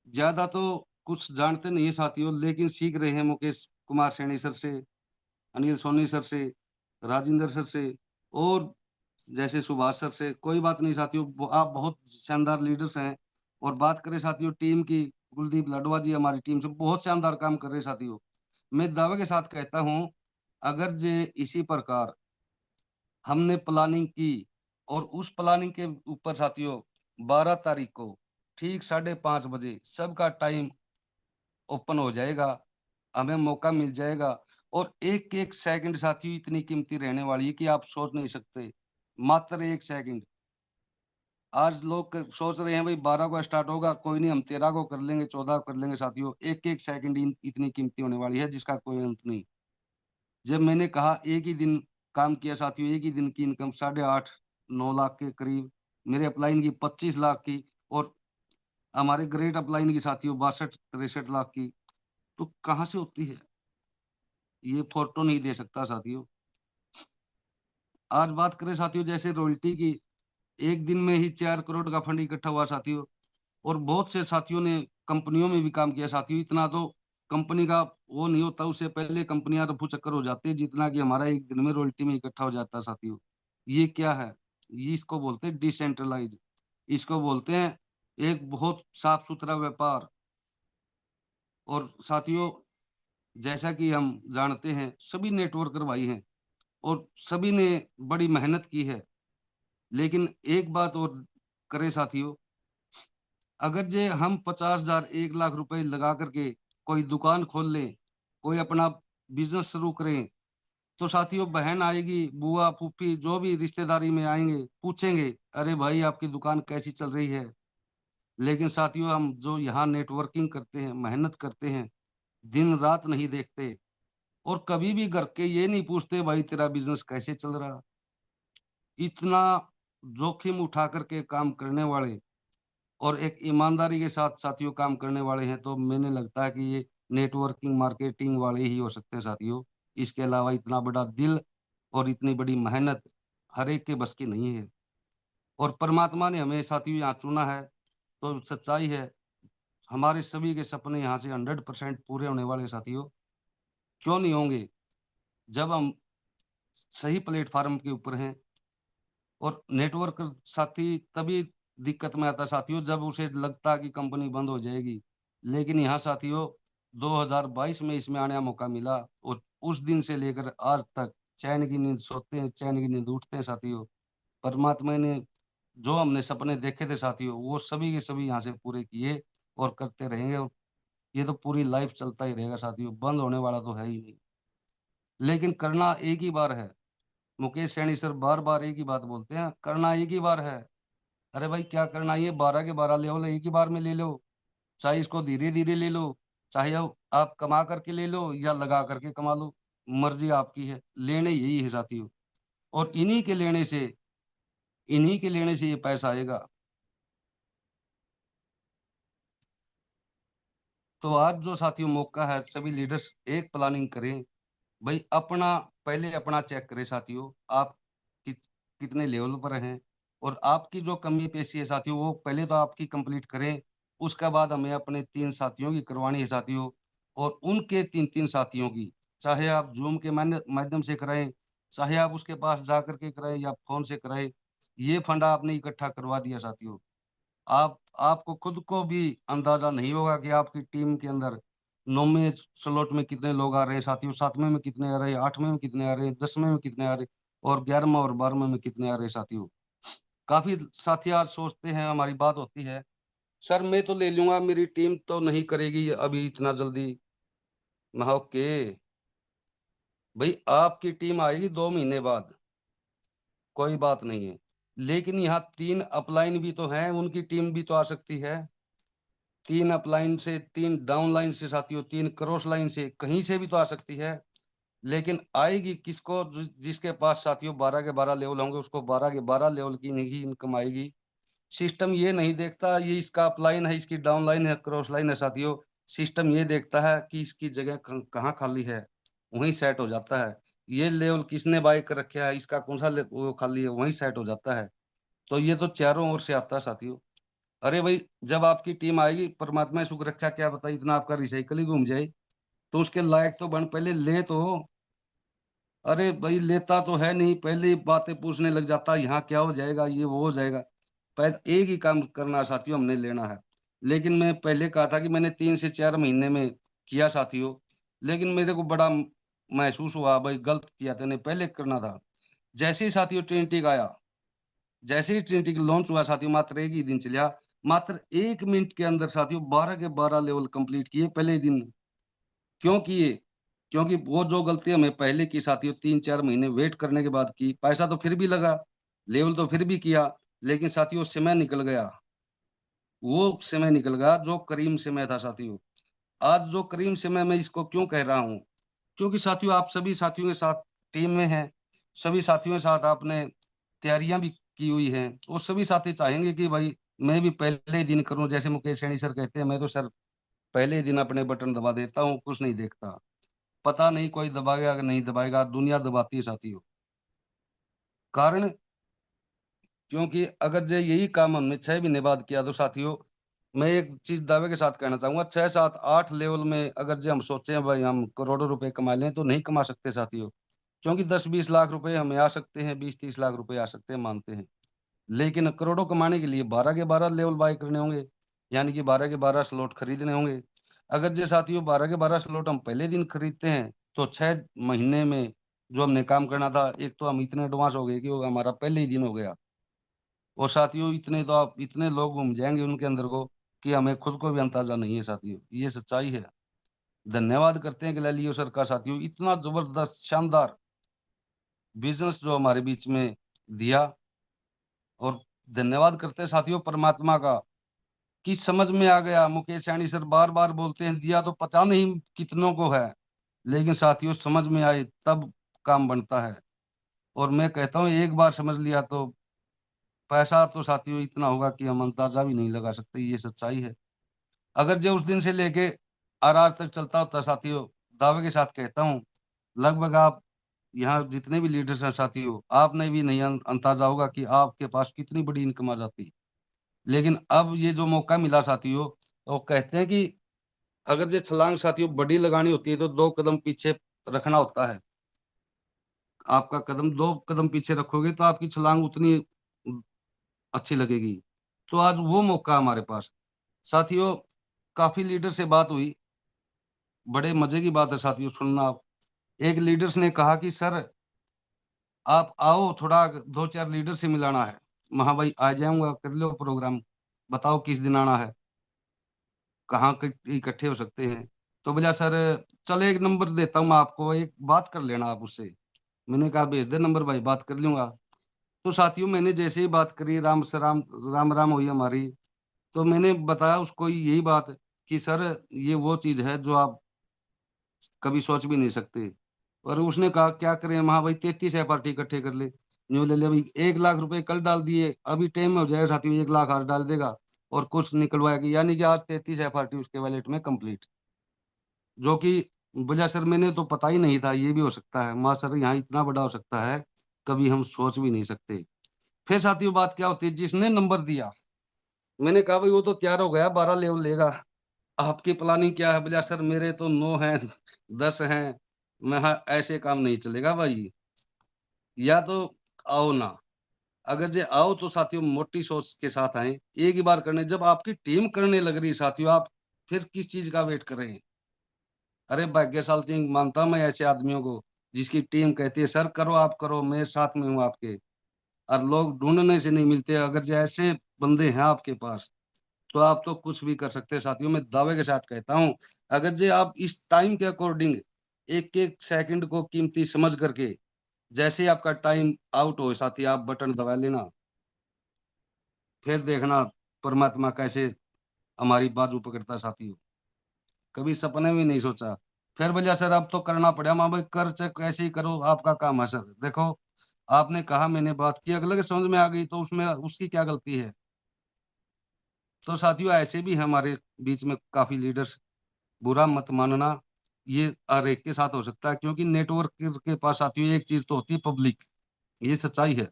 ज्यादा तो कुछ जानते नहीं है साथियों, लेकिन सीख रहे हैं मुकेश कुमार सैनी सर से, अनिल सोनी सर से, राजेंद्र सर से, और जैसे सुभाष सर से। कोई बात नहीं साथियों, आप बहुत शानदार लीडर्स हैं। और बात करें साथियों टीम की, कुलदीप लाडवा जी हमारी टीम से बहुत शानदार काम कर रहे हैं साथियों। मैं दावे के साथ कहता हूं, अगर जे इसी प्रकार हमने प्लानिंग की, और उस प्लानिंग के ऊपर साथियों 12 तारीख को ठीक 5:30 बजे सबका टाइम ओपन हो जाएगा, हमें मौका मिल जाएगा। और एक एक सेकंड साथियों इतनी कीमती रहने वाली है कि आप सोच नहीं सकते। मात्र 1 सेकंड। आज लोग सोच रहे हैं भाई 12 को स्टार्ट होगा, कोई नहीं हम 13 को कर लेंगे, 14 को कर लेंगे। साथियों एक एक सेकंड इतनी कीमती होने वाली है जिसका कोई अंत नहीं। जब मैंने कहा एक ही दिन काम किया साथियों, एक ही दिन की इनकम 8.5-9 लाख के करीब, मेरे अपलाइन की 25 लाख की, और हमारे ग्रेट अपलाइन की साथियों 62-63 लाख की। तो कहाँ से होती है? ये फोटो नहीं दे सकता साथियों। आज बात करें साथियों जैसे रॉयल्टी की, एक दिन में ही 4 करोड़ का फंड इकट्ठा हुआ साथियों। और बहुत से साथियों ने कंपनियों में भी काम किया साथियों। इतना तो कंपनी का वो नहीं होता, उससे पहले कंपनियां रफू चक्कर हो जाती है जितना कि हमारा एक दिन में रॉयल्टी में इकट्ठा हो जाता है साथियों। ये क्या है? ये इसको बोलते हैं डिसेंट्रलाइज। इसको बोलते हैं एक बहुत साफ सुथरा व्यापार। और साथियों जैसा कि हम जानते हैं सभी नेटवर्कर भाई हैं और सभी ने बड़ी मेहनत की है। लेकिन एक बात और करें साथियों, अगर जे हम 50,000 1 लाख रुपए लगा करके कोई दुकान खोल लें, कोई अपना बिजनेस शुरू करें, तो साथियों बहन आएगी, बुआ फूफी जो भी रिश्तेदारी में आएंगे पूछेंगे अरे भाई आपकी दुकान कैसी चल रही है। लेकिन साथियों हम जो यहाँ नेटवर्किंग करते हैं, मेहनत करते हैं, दिन रात नहीं देखते, और कभी भी घर के ये नहीं पूछते भाई तेरा बिजनेस कैसे चल रहा। इतना जोखिम उठा करके काम करने वाले और एक ईमानदारी के साथ साथियों काम करने वाले हैं, तो मैंने लगता है कि ये नेटवर्किंग मार्केटिंग वाले ही हो सकते हैं साथियों। इसके अलावा इतना बड़ा दिल और इतनी बड़ी मेहनत हर एक के बस की नहीं है। और परमात्मा ने हमें साथियों यहाँ चुना है, तो सच्चाई है हमारे सभी के सपने यहाँ से 100% पूरे होने वाले साथियों। क्यों नहीं होंगे? जब हम सही प्लेटफार्म के ऊपर हैं। और नेटवर्क साथी तभी दिक्कत में आता है साथियों जब उसे लगता है कि कंपनी बंद हो जाएगी। लेकिन यहाँ साथियों 2022 में इसमें आने का मौका मिला, और उस दिन से लेकर आज तक चैन की नींद सोते हैं, चैन की नींद उठते हैं साथियों। परमात्मा ने जो हमने सपने देखे थे साथियों वो सभी के सभी यहाँ से पूरे किए और करते रहेंगे। और ये तो पूरी लाइफ चलता ही रहेगा साथियों, बंद होने वाला तो है ही नहीं। लेकिन करना एक ही बार है। मुकेश सैनी सर बार बार एक ही बात बोलते हैं, करना एक ही बार है। अरे भाई क्या करना, ये 12 के 12 लेवल एक ही बार में ले लो, चाहे इसको धीरे धीरे ले लो, चाहे आप कमा करके ले लो या लगा करके कमा लो, मर्जी आपकी है, लेने यही है साथियों। और इन्हीं के लेने से ये पैसा आएगा। तो आज जो साथियों मौका है, सभी लीडर्स एक प्लानिंग करें भाई। पहले अपना चेक करें साथियों, आप कितने लेवल पर हैं, और आपकी जो कमी पेशी है साथियों वो पहले तो आपकी कंप्लीट करें। उसके बाद हमें अपने 3 साथियों की करवानी है साथियों, और उनके 3 3 साथियों की, चाहे आप जूम के माध्यम से कराएं, चाहे आप उसके पास जा करके कराएं या फोन से कराएं। ये फंड आपने इकट्ठा करवा दिया साथियों। आपको खुद को भी अंदाजा नहीं होगा कि आपकी टीम के अंदर 9वें स्लॉट में कितने लोग आ रहे हैं साथियों, 7वें में कितने आ रहे हैं, 8वें में कितने आ रहे हैं, 10वें में कितने आ रहे हैं, और 11वें और 12वें में कितने आ रहे हैं साथियों। काफी साथी आज सोचते हैं, हमारी बात होती है, सर मैं तो ले लूंगा, मेरी टीम तो नहीं करेगी अभी इतना जल्दी। मैं ओके भाई, आपकी टीम आएगी 2 महीने बाद, कोई बात नहीं है। लेकिन यहाँ 3 अपलाइन भी तो हैं, उनकी टीम भी तो आ सकती है। 3 अपलाइन से, 3 डाउन लाइन से साथियों, 3 क्रॉस लाइन से, कहीं से भी तो आ सकती है। लेकिन आएगी किसको? जिसके पास साथियों 12 के 12 लेवल होंगे उसको 12 के 12 लेवल की नहीं इनकम आएगी। सिस्टम ये नहीं देखता ये इसका अपलाइन है, इसकी डाउन लाइन है, क्रॉस लाइन है साथियों। सिस्टम ये देखता है कि इसकी जगह कहाँ खाली है, वहीं सेट हो जाता है। ये लेवल किसने बाय कर रखा है, इसका कौन सा वो खाली है, वहीं सेट हो जाता है। तो ये तो चारों ओर से आता है साथियों। अरे भाई जब आपकी टीम आएगी, परमात्मा की शुक्र रक्षा, क्या पता इतना आपका रिसाइकल ही घूम जाए, तो उसके लायक तो बन, पहले ले तो हो। अरे भाई लेता तो है नहीं, पहले ही बातें पूछने लग जाता यहाँ क्या हो जाएगा, ये वो हो जाएगा। पहले एक ही काम करना है साथियों, हमने लेना है। लेकिन मैं पहले कहा था कि मैंने 3 से 4 महीने में किया साथियों, लेकिन मेरे को बड़ा महसूस हुआ भाई गलत किया था, नहीं पहले करना था। जैसे ही साथियों ट्रिनिटी का आया, जैसे ही ट्रिनिटी का लॉन्च हुआ साथियों, मात्र एक ही दिन चला, मात्र 1 मिनट के अंदर साथियों 12 के 12 लेवल कंप्लीट किए पहले ही दिन। क्यों किए? क्योंकि वो जो गलती हमें पहले की साथियों 3-4 महीने वेट करने के बाद की, पैसा तो फिर भी लगा, लेवल तो फिर भी किया, लेकिन साथियों समय निकल गया। वो समय निकल गया जो करीम समय था साथियों। आज जो करीम समय मैं इसको क्यों कह रहा हूँ? क्योंकि साथियों आप सभी साथियों के साथ टीम में हैं, सभी साथियों के साथ आपने तैयारियां भी की हुई हैं और सभी साथी चाहेंगे कि भाई मैं भी पहले ही दिन करूं। जैसे मुकेश सैनी सर कहते हैं, मैं तो सर पहले ही दिन अपने बटन दबा देता हूँ, कुछ नहीं देखता। पता नहीं कोई दबाएगा कि नहीं दबाएगा, दुनिया दबाती है साथियों। कारण क्योंकि अगर जो यही काम हमने 6 महीने बाद किया तो साथियों मैं एक चीज दावे के साथ कहना चाहूंगा, 6, 7, 8 लेवल में अगर जो हम सोचे हैं भाई हम करोड़ों रुपए कमा लें तो नहीं कमा सकते साथियों। क्योंकि 10-20 लाख रुपए हमें आ सकते हैं, 20-30 लाख रुपए आ सकते हैं, मानते हैं। लेकिन करोड़ों कमाने के लिए 12 के 12 लेवल बाय करने होंगे, यानी कि 12 के 12 स्लॉट खरीदने होंगे। अगर जो साथियों 12 के 12 स्लॉट हम पहले दिन खरीदते हैं तो 6 महीने में जो हमने काम करना था, एक तो हम इतने एडवांस हो गए कि वो हमारा पहले ही दिन हो गया। और साथियों इतने तो आप इतने लोग घूम जाएंगे उनके अंदर को कि हमें खुद को भी अंदाजा नहीं है साथियों, ये सच्चाई है। धन्यवाद करते हैं गैलीलियो सर का साथियों, इतना जबरदस्त शानदार बिजनेस जो हमारे बीच में दिया। और धन्यवाद करते हैं साथियों परमात्मा का कि समझ में आ गया। मुकेश सैनी सर बार बार बोलते हैं दिया तो पता नहीं कितनों को है, लेकिन साथियों समझ में आए तब काम बनता है। और मैं कहता हूँ एक बार समझ लिया तो पैसा तो साथियों इतना होगा कि हम अंदाजा भी नहीं लगा सकते, ये सच्चाई है। अगर जो उस दिन से लेके और आज तक चलता होता साथियों, दावे के साथ कहता हूँ लगभग आप यहाँ जितने भी लीडर्स हैं साथियों, आपने भी नहीं अंदाजा होगा कि आपके पास कितनी बड़ी इनकम आ जाती। लेकिन अब ये जो मौका मिला साथियों, तो कहते हैं कि अगर जो छलांग साथियों बड़ी लगानी होती है तो 2 कदम पीछे रखना होता है। आपका कदम 2 कदम पीछे रखोगे तो आपकी छलांग उतनी अच्छी लगेगी। तो आज वो मौका हमारे पास साथियों। काफी लीडर से बात हुई, बड़े मजे की बात है साथियों सुनना आप। एक लीडर्स ने कहा कि सर आप आओ थोड़ा 2-4 लीडर से मिलाना है। महा भाई आ जाऊंगा, कर लो प्रोग्राम, बताओ किस दिन आना है, कहाँ इकट्ठे हो सकते हैं। तो बोला सर चल एक नंबर देता हूँ मैं आपको, एक बात कर लेना आप उससे। मैंने कहा भेज दे नंबर भाई, बात कर लूंगा। तो साथियों मैंने जैसे ही बात करी, राम से राम राम राम हुई हमारी। तो मैंने बताया उसको यही बात कि सर ये वो चीज है जो आप कभी सोच भी नहीं सकते। और उसने कहा क्या करें महा भाई, 33 पार्टी इकट्ठे कर ले। न्यू ले ले भाई, 1 लाख रुपए कल डाल दिए, अभी टाइम में हो जाएगा साथियों, 1 लाख आज डाल देगा और कुछ निकलवाएगा, यानी कि आज 33 पार्टी उसके वैलेट में कंप्लीट। जो कि बोला सर मैंने तो पता ही नहीं था ये भी हो सकता है, माँ सर यहाँ इतना बड़ा हो सकता है, कभी हम सोच भी नहीं सकते। फिर साथियों बात क्या होती है, जिसने नंबर दिया मैंने कहा भाई वो तो तैयार हो गया, 12 लेवल लेगा, आपकी प्लानिंग क्या है? बोला सर मेरे तो 9 हैं, 10 हैं। मैं हाँ ऐसे काम नहीं चलेगा भाई, या तो आओ ना। अगर जे आओ तो साथियों मोटी सोच के साथ आए, एक ही बार करने। जब आपकी टीम करने लग रही साथियों, आप फिर किस चीज का वेट कर रहे हैं? अरे भाग्यशाली मानता हूं मैं ऐसे आदमियों को जिसकी टीम कहती है सर करो आप करो, मैं साथ में हूँ आपके। और लोग ढूंढने से नहीं मिलते, अगर जो ऐसे बंदे हैं आपके पास तो आप तो कुछ भी कर सकते हैं साथियों। मैं दावे के साथ कहता हूँ अगर जो आप इस टाइम के अकॉर्डिंग एक एक सेकंड को कीमती समझ करके, जैसे ही आपका टाइम आउट हो साथी आप बटन दबा लेना, फिर देखना परमात्मा कैसे हमारी बाजू पकड़ता है साथियों। कभी सपने में नहीं सोचा। फिर भैया सर अब तो करना पड़ा, माँ भाई कर चाहे कैसे ही करो आपका काम है सर। देखो आपने कहा, मैंने बात की, अगले के समझ में आ गई तो उसमें उसकी क्या गलती है? तो साथियों ऐसे भी हमारे बीच में काफी लीडर्स, बुरा मत मानना, ये हर एक के साथ हो सकता है। क्योंकि नेटवर्क के पास साथियों एक चीज तो होती है पब्लिक, ये सच्चाई है।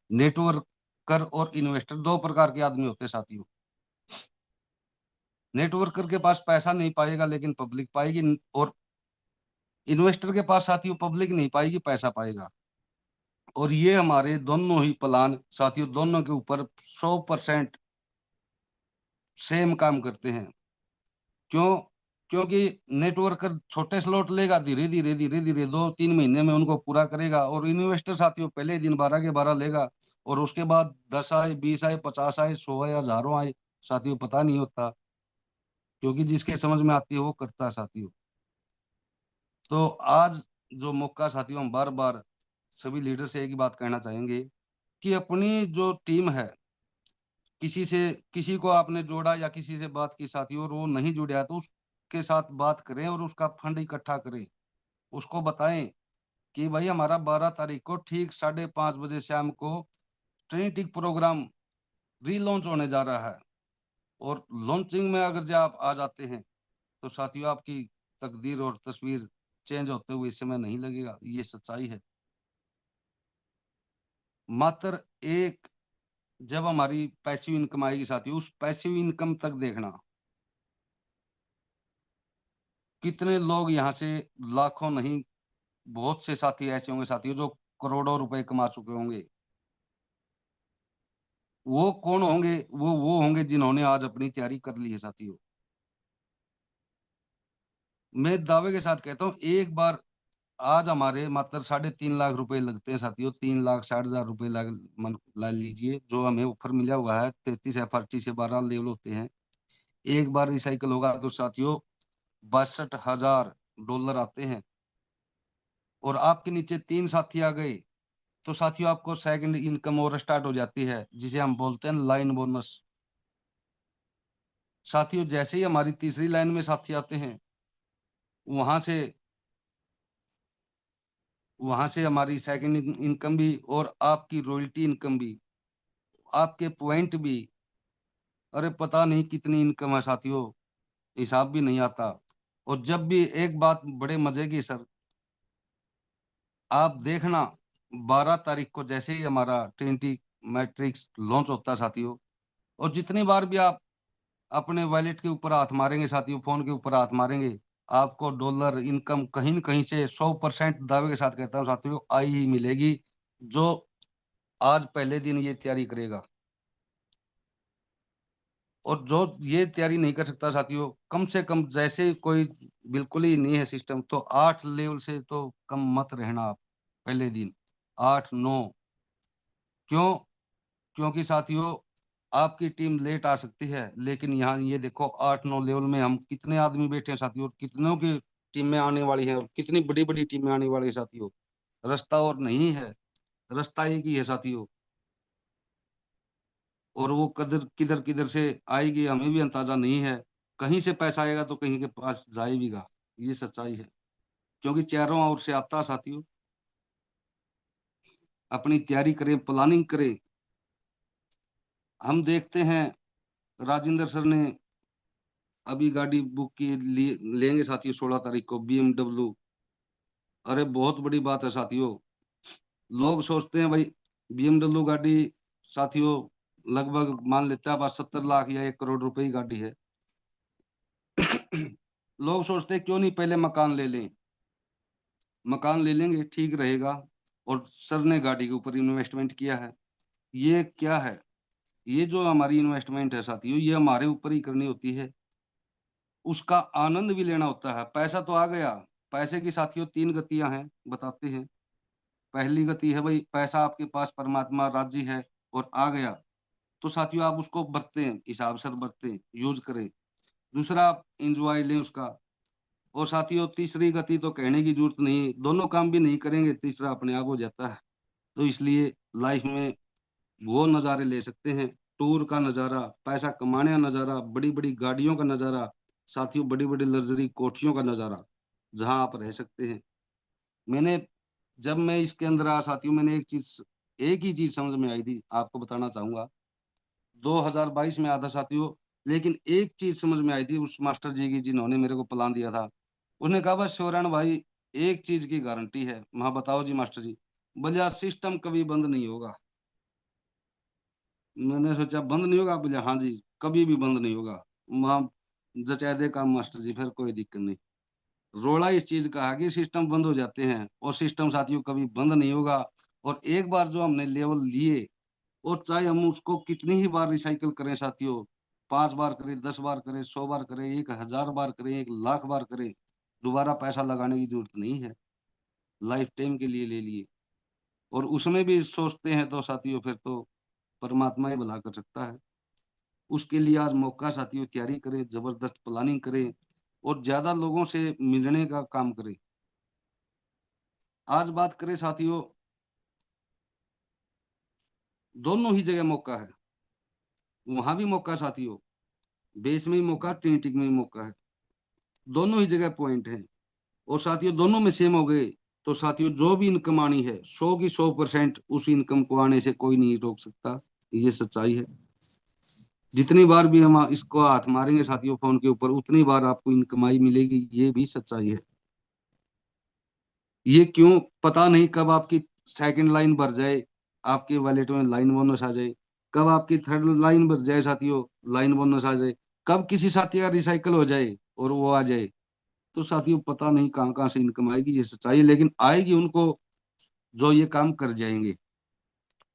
नेटवर्कर और इन्वेस्टर 2 प्रकार के आदमी होते हैं साथियों। नेटवर्कर के पास पैसा नहीं पाएगा लेकिन पब्लिक पाएगी, और इन्वेस्टर के पास साथियों पब्लिक नहीं पाएगी, पैसा पाएगा। और ये हमारे दोनों ही प्लान साथियों दोनों के ऊपर 100% सेम काम करते हैं। क्यों? क्योंकि नेटवर्कर छोटे स्लॉट लेगा, धीरे धीरे धीरे धीरे 2-3 महीने में उनको पूरा करेगा, और इन्वेस्टर साथियों पहले ही दिन 12 के 12 लेगा और उसके बाद 10 आए, 20 आए, 50 आए, 100 आए, हजारों आए, साथियों पता नहीं होता, क्योंकि जिसके समझ में आती है वो करता है साथियों। तो आज जो मौका साथियों, हम बार बार सभी लीडर से एक ही बात कहना चाहेंगे कि अपनी जो टीम है, किसी से, किसी को आपने जोड़ा या किसी से बात की साथियों, और वो नहीं जुड़ा है, तो उसके साथ बात करें और उसका फंड इकट्ठा करें। उसको बताएं कि भाई हमारा 12 तारीख को ठीक 5:30 बजे शाम को ट्रिनिटी प्रोग्राम रीलॉन्च होने जा रहा है, और लॉन्चिंग में अगर जो आप आ जाते हैं तो साथियों आपकी तकदीर और तस्वीर चेंज होते हुए समय नहीं लगेगा। ये सच्चाई है। मात्र एक, जब हमारी पैसिव इनकम आएगी साथियों, उस पैसिव इनकम तक देखना, कितने लोग यहाँ से लाखों नहीं, बहुत से साथी ऐसे होंगे साथियों जो करोड़ों रुपए कमा चुके होंगे। वो कौन होंगे? वो होंगे जिन्होंने आज अपनी तैयारी कर ली है साथियों। मैं दावे के साथ कहता हूँ, एक बार आज हमारे मात्र 3.5 लाख रुपए लगते हैं साथियों, 3,60,000 रुपए ला लीजिए, जो हमें ऑफर मिला हुआ है, 33 FRT से 12 लेवल होते हैं। एक बार रिसाइकल होगा तो साथियों $62,000 आते हैं, और आपके नीचे 3 साथी आ गए तो साथियों आपको सेकंड इनकम और स्टार्ट हो जाती है, जिसे हम बोलते हैं लाइन बोनस। साथियों जैसे ही हमारी तीसरी लाइन में साथी आते हैं, वहां से वहां से हमारी सेकंड इनकम भी, और आपकी रॉयल्टी इनकम भी, आपके पॉइंट भी, अरे पता नहीं कितनी इनकम है साथियों, हिसाब भी नहीं आता। और जब भी, एक बात बड़े मजे की सर, आप देखना, 12 तारीख को जैसे ही हमारा ट्रिनिटी मैट्रिक्स लॉन्च होता है साथियों, और जितनी बार भी आप अपने वॉलेट के ऊपर हाथ मारेंगे साथियों, फोन के ऊपर हाथ मारेंगे, आपको डॉलर इनकम कहीं न कहीं से 100% दावे के साथ कहता हूँ साथियों आई ही मिलेगी, जो आज पहले दिन ये तैयारी करेगा। और जो ये तैयारी नहीं कर सकता साथियों, कम से कम, जैसे कोई बिल्कुल ही नहीं है सिस्टम, तो 8 लेवल से तो कम मत रहना आप पहले दिन, 8 9। क्यों? क्योंकि साथियों आपकी टीम लेट आ सकती है, लेकिन यहाँ ये देखो 8 9 लेवल में हम कितने आदमी बैठे हैं साथियों, और कितनों की टीमें आने वाली हैं, और कितनी बड़ी बड़ी टीमें आने वाली है साथियों। रास्ता और नहीं है, रास्ता एक ही है साथियों, और वो कदर किधर किधर से आएगी हमें भी अंदाजा नहीं है। कहीं से पैसा आएगा तो कहीं के पास जाएगा, ये सच्चाई है, क्योंकि चारों ओर से आता है साथियों। अपनी तैयारी करें, प्लानिंग करें। हम देखते हैं राजेंद्र सर ने अभी गाड़ी बुक की, लेंगे साथियों 16 तारीख को BMW। अरे बहुत बड़ी बात है साथियों। लोग सोचते हैं भाई BMW गाड़ी साथियों लगभग मान लेते हैं आप 70 लाख या 1 करोड़ रुपए की गाड़ी है। लोग सोचते हैं क्यों नहीं पहले मकान ले लें, मकान ले लेंगे ठीक रहेगा, और सर ने गाड़ी के ऊपर इन्वेस्टमेंट किया है। ये क्या है? ये जो हमारी इन्वेस्टमेंट है साथियों, ये हमारे ऊपर ही करनी होती है, उसका आनंद भी लेना होता है। पैसा तो आ गया, पैसे की साथियों 3 गतियां हैं, बताते हैं। पहली गति है भाई, पैसा आपके पास परमात्मा राजी है और आ गया, तो साथियों आप उसको बरतें, हिसाब से बरतें, यूज करें। दूसरा, आप इंजॉय लें उसका। और साथियों तीसरी गति तो कहने की जरूरत नहीं, दोनों काम भी नहीं करेंगे, तीसरा अपने आप हो जाता है। तो इसलिए लाइफ में वो नज़ारे ले सकते हैं, टूर का नज़ारा, पैसा कमाने का नज़ारा, बड़ी बड़ी गाड़ियों का नज़ारा, साथियों बड़ी बड़ी लग्जरी कोठियों का नज़ारा, जहां आप रह सकते हैं। मैंने, जब मैं इसके अंदर आया साथियों, मैंने एक ही चीज समझ में आई थी, आपको बताना चाहूंगा। 2022 में आया था साथियों, लेकिन एक चीज समझ में आई थी उस मास्टर जी की, जिन्होंने मेरे को प्लान दिया था। उसने कहा बस शिवरान भाई, एक चीज की गारंटी है। मैं बताओ जी मास्टर जी। बोले यार सिस्टम कभी बंद नहीं होगा। मैंने सोचा बंद नहीं होगा? बोले हाँ जी, कभी भी बंद नहीं होगा। वहां जचा दे काम मास्टर जी, फिर कोई दिक्कत नहीं। रोड़ा इस चीज का है कि सिस्टम बंद हो जाते हैं, और सिस्टम साथियों कभी बंद नहीं होगा। और एक बार जो हमने लेवल लिए, और चाहे हम उसको कितनी ही बार रिसाइकल करें साथियों, 5 बार करें, 10 बार करें, 100 बार करें, 1,000 बार करें, 1 लाख बार करें, दोबारा पैसा लगाने की जरूरत नहीं है। लाइफ टाइम के लिए ले लिए। और उसमें भी सोचते हैं तो साथियों फिर तो परमात्मा ही भला कर सकता है। उसके लिए आज मौका साथियों, तैयारी करें, जबरदस्त प्लानिंग करें और ज्यादा लोगों से मिलने का काम करें। आज बात करें साथियों, दोनों ही जगह मौका है। वहां भी मौका साथियों, बेस में ही मौका, ट्रिनिटी में भी मौका है। दोनों ही जगह पॉइंट है। और साथियों दोनों में सेम हो गए तो साथियों जो भी इनकम आनी है 100 की 100% उस इनकम को आने से कोई नहीं रोक सकता। ये सच्चाई है। जितनी बार भी हम इसको हाथ मारेंगे साथियों फोन के ऊपर, उतनी बार आपको इनकम आई मिलेगी। ये भी सच्चाई है। ये क्यों, पता नहीं कब आपकी सेकंड लाइन भर जाए, आपके वॉलेट में लाइन बोनस आ जाए, कब आपकी थर्ड लाइन भर जाए साथियों, लाइन बोनस आ जाए, कब किसी साथी का रिसाइकल हो जाए और वो आ जाए। तो साथियों पता नहीं कहाँ कहाँ से इनकम आएगी, ये सच्चाई है, लेकिन आएगी उनको जो ये काम कर जाएंगे।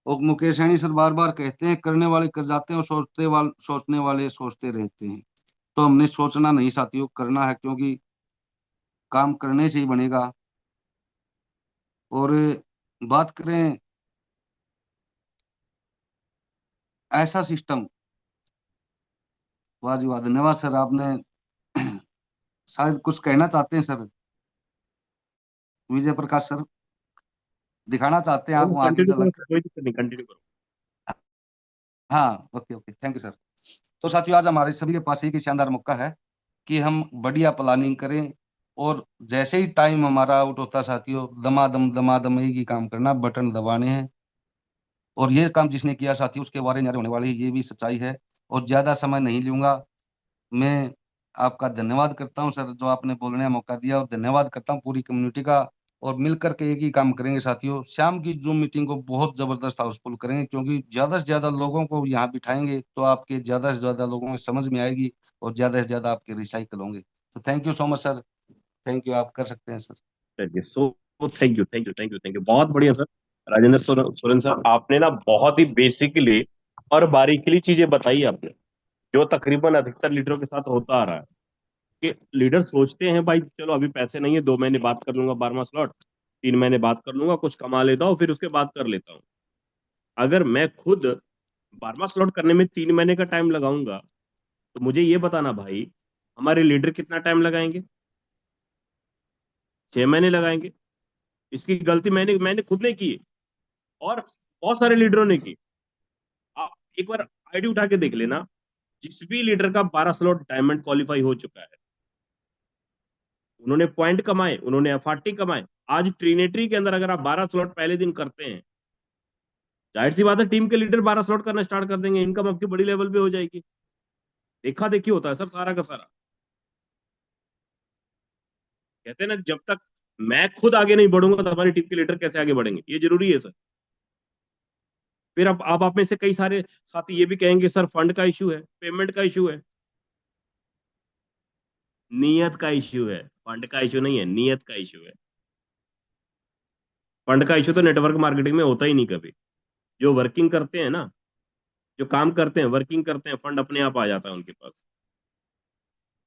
और मुकेश सैनी सर बार बार कहते हैं करने वाले कर जाते हैं और सोचने वाले सोचते रहते हैं। तो हमने सोचना नहीं साथियों, करना है, क्योंकि काम करने से ही बनेगा। और बात करें ऐसा सिस्टम, वाह जी वाह, धन्यवाद सर। आपने शायद कुछ कहना चाहते हैं सर, विजय प्रकाश सर, दिखाना चाहते हैं आप वहां की कंटिन्यू करो झलक। sir, कोई दिक्कत नहीं, कंटिन्यू करो। हाँ, okay okay, thank you sir. तो साथियों आज हमारे सभी के पास एक ही शानदार मौका है कि हम बढ़िया प्लानिंग करें। और जैसे ही टाइम हमारा आउट होता है साथियों, दमादम एक ही काम करना, बटन दबाने हैं। और ये काम जिसने किया साथियों उसके बारे में होने वाली है, ये भी सच्चाई है। और ज्यादा समय नहीं लूंगा मैं। आपका धन्यवाद करता हूं सर, जो आपने बोलने का मौका दिया, और धन्यवाद करता हूं पूरी कम्युनिटी का। और मिलकर के एक ही काम करेंगे साथियों, शाम की जूम मीटिंग को बहुत जबरदस्त हाउसफुल करेंगे, क्योंकि ज्यादा से ज्यादा लोगों को यहाँ बिठाएंगे तो आपके ज्यादा से ज्यादा लोगों को समझ में आएगी और ज्यादा से ज्यादा आपके रिसाइकल होंगे। तो thank you so much sir. Thank you, आप कर सकते हैं सर। चलिए, so thank you, thank you, thank you, thank you, बहुत बढ़िया सर। राजेंद्र सोरेन सर, आपने ना बहुत ही बेसिकली और बारीकली चीजें बताई आपने, जो तकरीबन अधिकतर लीडरों के साथ होता आ रहा है कि लीडर सोचते हैं भाई चलो अभी पैसे नहीं है, 2 महीने बात कर लूंगा 12वां स्लॉट, 3 महीने बात कर लूंगा, कुछ कमा लेता हूँ, फिर उसके बाद कर लेता हूँ। अगर मैं खुद 12वां स्लॉट करने में 3 महीने का टाइम लगाऊंगा, तो मुझे ये बताना भाई, हमारे लीडर कितना टाइम लगाएंगे? 6 महीने लगाएंगे। इसकी गलती मैंने मैंने खुद ने की और बहुत सारे लीडरों ने की। आप एक बार आईडी उठा के देख लेना, जिस भी लीडर का 12 स्लॉट डायमंड क्वालिफाई हो चुका है, उन्होंने पॉइंट कमाए, उन्होंने एफआरटी कमाए। आज ट्रिनेटरी के अंदर अगर आप 12 स्लॉट पहले दिन करते हैं, जाहिर सी बात है टीम के लीडर 12 स्लॉट करना स्टार्ट कर देंगे, इनकम आपकी बड़ी लेवल पे हो जाएगी। देखा देखी होता है सर सारा का सारा। कहते हैं ना, जब तक मैं खुद आगे नहीं बढ़ूंगा तो हमारी टीम के लीडर कैसे आगे बढ़ेंगे, ये जरूरी है सर। फिर अब आप में से कई सारे साथी ये भी कहेंगे सर फंड का इशू है, पेमेंट का इशू है। नियत का इशू है, फंड का इशू नहीं है, नियत का इशू है। फंड का इशू तो नेटवर्क मार्केटिंग में होता ही नहीं कभी। जो वर्किंग करते हैं ना, जो काम करते हैं, वर्किंग करते हैं, फंड अपने आप आ जाता है उनके पास।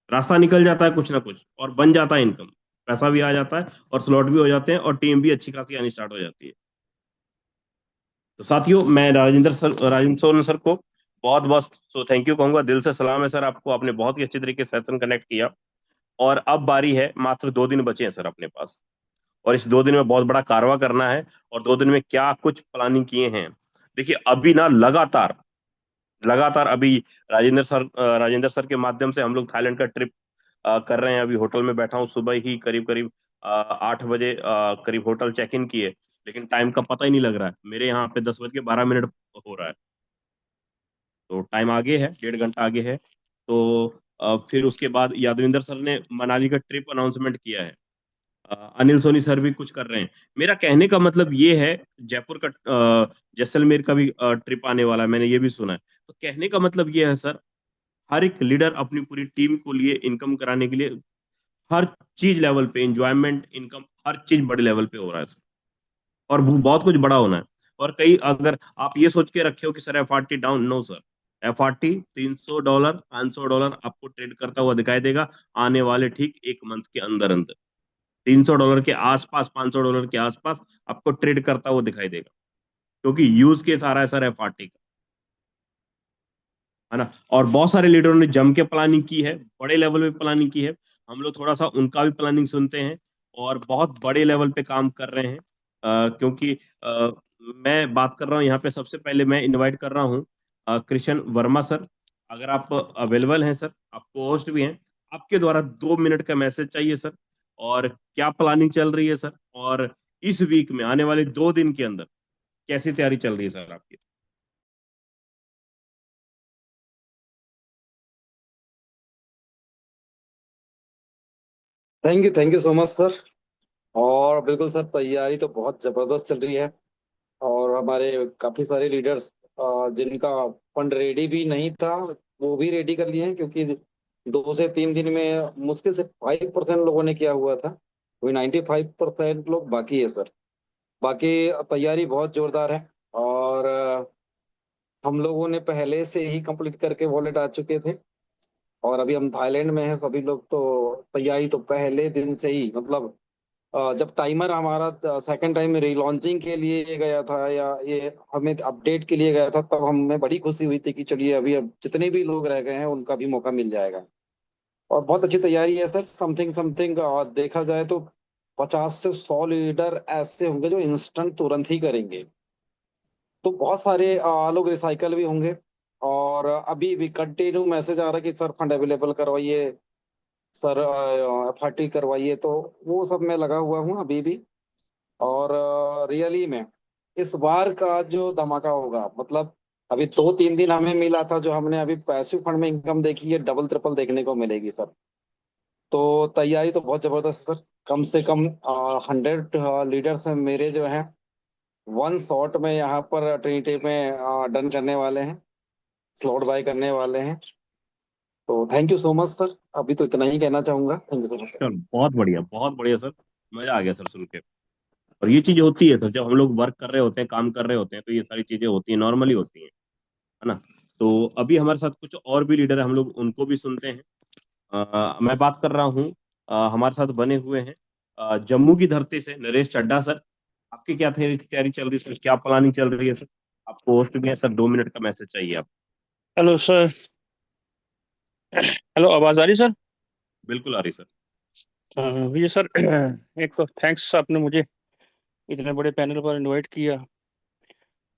रास्ता निकल जाता है कुछ ना कुछ और बन जाता है इनकम। पैसा भी आ जाता है और स्लॉट भी हो जाते हैं और टीम भी अच्छी खासी आनी स्टार्ट हो जाती है। तो साथियों, मैं राजेंद्र सोरेन सर को बहुत बहुत सो थैंक यू कहूंगा, दिल से सलाम है सर आपको, आपने बहुत ही अच्छे तरीके से सेशन कनेक्ट किया। और अब बारी है, मात्र 2 दिन बचे हैं सर अपने पास, और इस 2 दिन में बहुत बड़ा कारवा करना है। और 2 दिन में क्या कुछ प्लानिंग किए हैं, देखिए अभी ना लगातार लगातार अभी राजेंद्र सर के माध्यम से हम लोग थाईलैंड का ट्रिप कर रहे हैं। अभी होटल में बैठा हूँ, सुबह ही करीब करीब 8 बजे करीब होटल चेक इन किए, लेकिन टाइम का पता ही नहीं लग रहा है। मेरे यहाँ पे 10 बज के 12 मिनट हो रहा है, तो टाइम आगे है, 1.5 घंटा आगे है। तो फिर उसके बाद यादविंदर सर ने मनाली का ट्रिप अनाउंसमेंट किया है। अनिल सोनी सर भी कुछ कर रहे हैं। मेरा कहने का मतलब ये है, जयपुर का जैसलमेर का भी ट्रिप आने वाला है, मैंने ये भी सुना है। तो कहने का मतलब ये है सर, हर एक लीडर अपनी पूरी टीम को लिए इनकम कराने के लिए हर चीज लेवल पे, इंजॉयमेंट, इनकम, हर चीज बड़े लेवल पे हो रहा है सर। और बहुत कुछ बड़ा होना है। और कई अगर आप ये सोच के रखे हो कि sir FRT down, no sir, FRT $300 $500 आपको ट्रेड करता हुआ दिखाई देगा आने वाले ठीक 1 मंथ के अंदर अंदर। $300 के आसपास, $500 के आसपास आपको ट्रेड करता हुआ दिखाई देगा, क्योंकि यूज केस आ रहा है सर एफआरटी का, है ना। और बहुत सारे लीडरों ने जम के प्लानिंग की है, बड़े लेवल पे प्लानिंग की है। हम लोग थोड़ा सा उनका भी प्लानिंग सुनते हैं, और बहुत बड़े लेवल पे काम कर रहे हैं। क्योंकि मैं बात कर रहा हूँ यहाँ पे, सबसे पहले मैं इनवाइट कर रहा हूँ कृष्ण वर्मा सर। अगर आप अवेलेबल हैं सर, आप होस्ट भी हैं, आपके द्वारा 2 मिनट का मैसेज चाहिए सर। और क्या प्लानिंग चल रही है सर, और इस वीक में आने वाले 2 दिन के अंदर कैसी तैयारी चल रही है सर आपकी। Thank you so much sir. और बिल्कुल सर, तैयारी तो बहुत जबरदस्त चल रही है। और हमारे काफी सारे लीडर्स जिनका फंड रेडी भी नहीं था, वो भी रेडी कर लिए हैं, क्योंकि 2 से 3 दिन में मुश्किल से 5% लोगों ने किया हुआ था। वही 95% लोग बाकी है सर। बाकी तैयारी बहुत जोरदार है। और हम लोगों ने पहले से ही कंप्लीट करके वॉलेट आ चुके थे। और अभी हम थाईलैंड में हैं सभी लोग, तो तैयारी तो पहले दिन से ही, मतलब जब टाइमर हमारा सेकंड टाइम रीलॉन्चिंग के लिए गया था, या ये हमें अपडेट के लिए गया था, तब हमें बड़ी खुशी हुई थी कि चलिए अभी अब जितने भी लोग रह गए हैं उनका भी मौका मिल जाएगा। और बहुत अच्छी तैयारी है सर। समथिंग समथिंग देखा जाए तो 50 से 100 लीडर ऐसे होंगे जो इंस्टेंट तुरंत ही करेंगे। तो बहुत सारे लोग रिसाइकल भी होंगे। और अभी भी कंटिन्यू मैसेज आ रहा है कि सर फंड अवेलेबल करवाइए, सर एफआरटी करवाइए। तो वो सब मैं लगा हुआ हूँ अभी भी। और रियली में इस बार का जो धमाका होगा, मतलब अभी 2-3 दिन हमें मिला था, जो हमने अभी पैसिव फंड में इनकम देखी है, डबल ट्रिपल देखने को मिलेगी सर। तो तैयारी तो बहुत जबरदस्त है सर। कम से कम 100 लीडर्स हैं मेरे जो हैं, वन शॉट में यहाँ पर ट्रिनिटी में डन करने वाले हैं, स्लॉट बाय करने वाले हैं। तो thank you so much sir. अभी तो इतना ही कहना चाहूंगा। Thank you so much. चलो बहुत बढ़िया सर, मजा आ गया सर सुन के। और ये चीजें होती है सर, जब हम लोग वर्क कर रहे होते हैं, काम कर रहे होते हैं, तो ये सारी चीजें होती हैं, नॉर्मली होती हैं, है ना। तो अभी हमारे साथ कुछ और भी लीडर है, हम लोग उनको भी सुनते हैं। मैं बात कर रहा हूँ, हमारे साथ बने हुए हैं जम्मू की धरती से नरेश चड्ढा सर। आपकी क्या तैयारी चल रही है सर, क्या प्लानिंग चल रही है सर। आपको होस्ट भी है सर, 2 मिनट का मैसेज चाहिए आप। Hello sir. हेलो, आवाज आ रही सर? बिल्कुल आ रही सर। ये सर एक तो थैंक्स, आपने मुझे इतने बड़े पैनल पर इनवाइट किया।